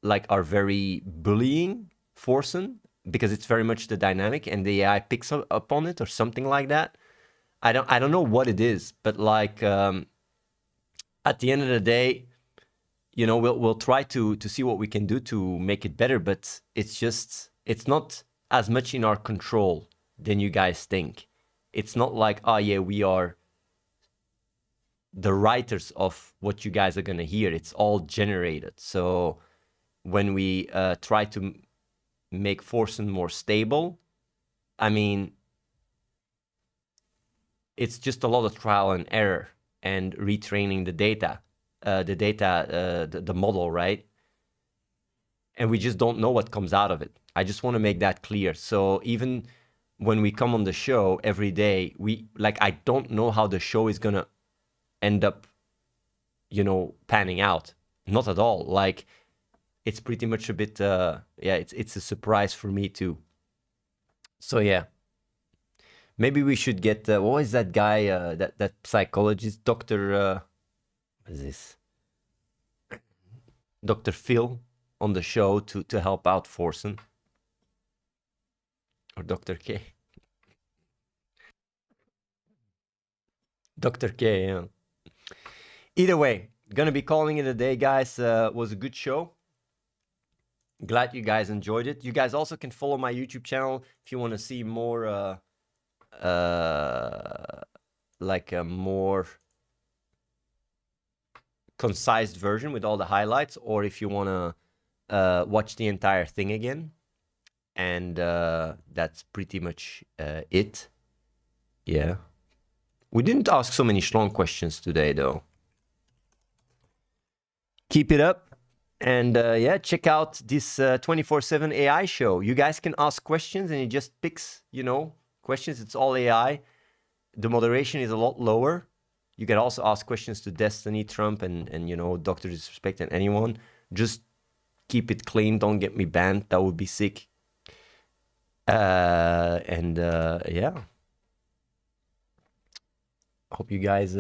like are very bullying Forsen because it's very much the dynamic and the AI picks up on it or something like that. I don't know what it is, but like at the end of the day, you know, we'll try to see what we can do to make it better, but it's not as much in our control than you guys think. It's not like, oh yeah, we are the writers of what you guys are gonna hear. It's all generated. So when we try to make Forsen more stable, I mean, it's just a lot of trial and error and retraining the model, right? And we just don't know what comes out of it. I just want to make that clear. So even when we come on the show every day, I don't know how the show is gonna end up, you know, panning out. Not at all. Like, it's pretty much a bit, it's a surprise for me too. So yeah, maybe we should get, what is that guy, that psychologist, Dr. What is this? Dr. Phil on the show to help out Forsen. Or Dr. K. Dr. K, yeah. Either way, gonna be calling it a day, guys. Was a good show. Glad you guys enjoyed it. You guys also can follow my YouTube channel if you want to see more, like a more concise version with all the highlights, or if you want to watch the entire thing again. And that's pretty much it. Yeah. We didn't ask so many Schlong questions today, though. Keep it up. And yeah, check out this 24/7 AI show. You guys can ask questions and it just picks, you know, questions. It's all AI. The moderation is a lot lower. You can also ask questions to Destiny, Trump, and you know, Dr. Disrespect and anyone. Just keep it clean. Don't get me banned. That would be sick. Yeah. Hope you guys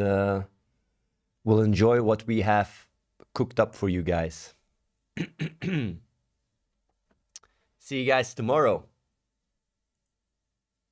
will enjoy what we have cooked up for you guys. See you guys tomorrow.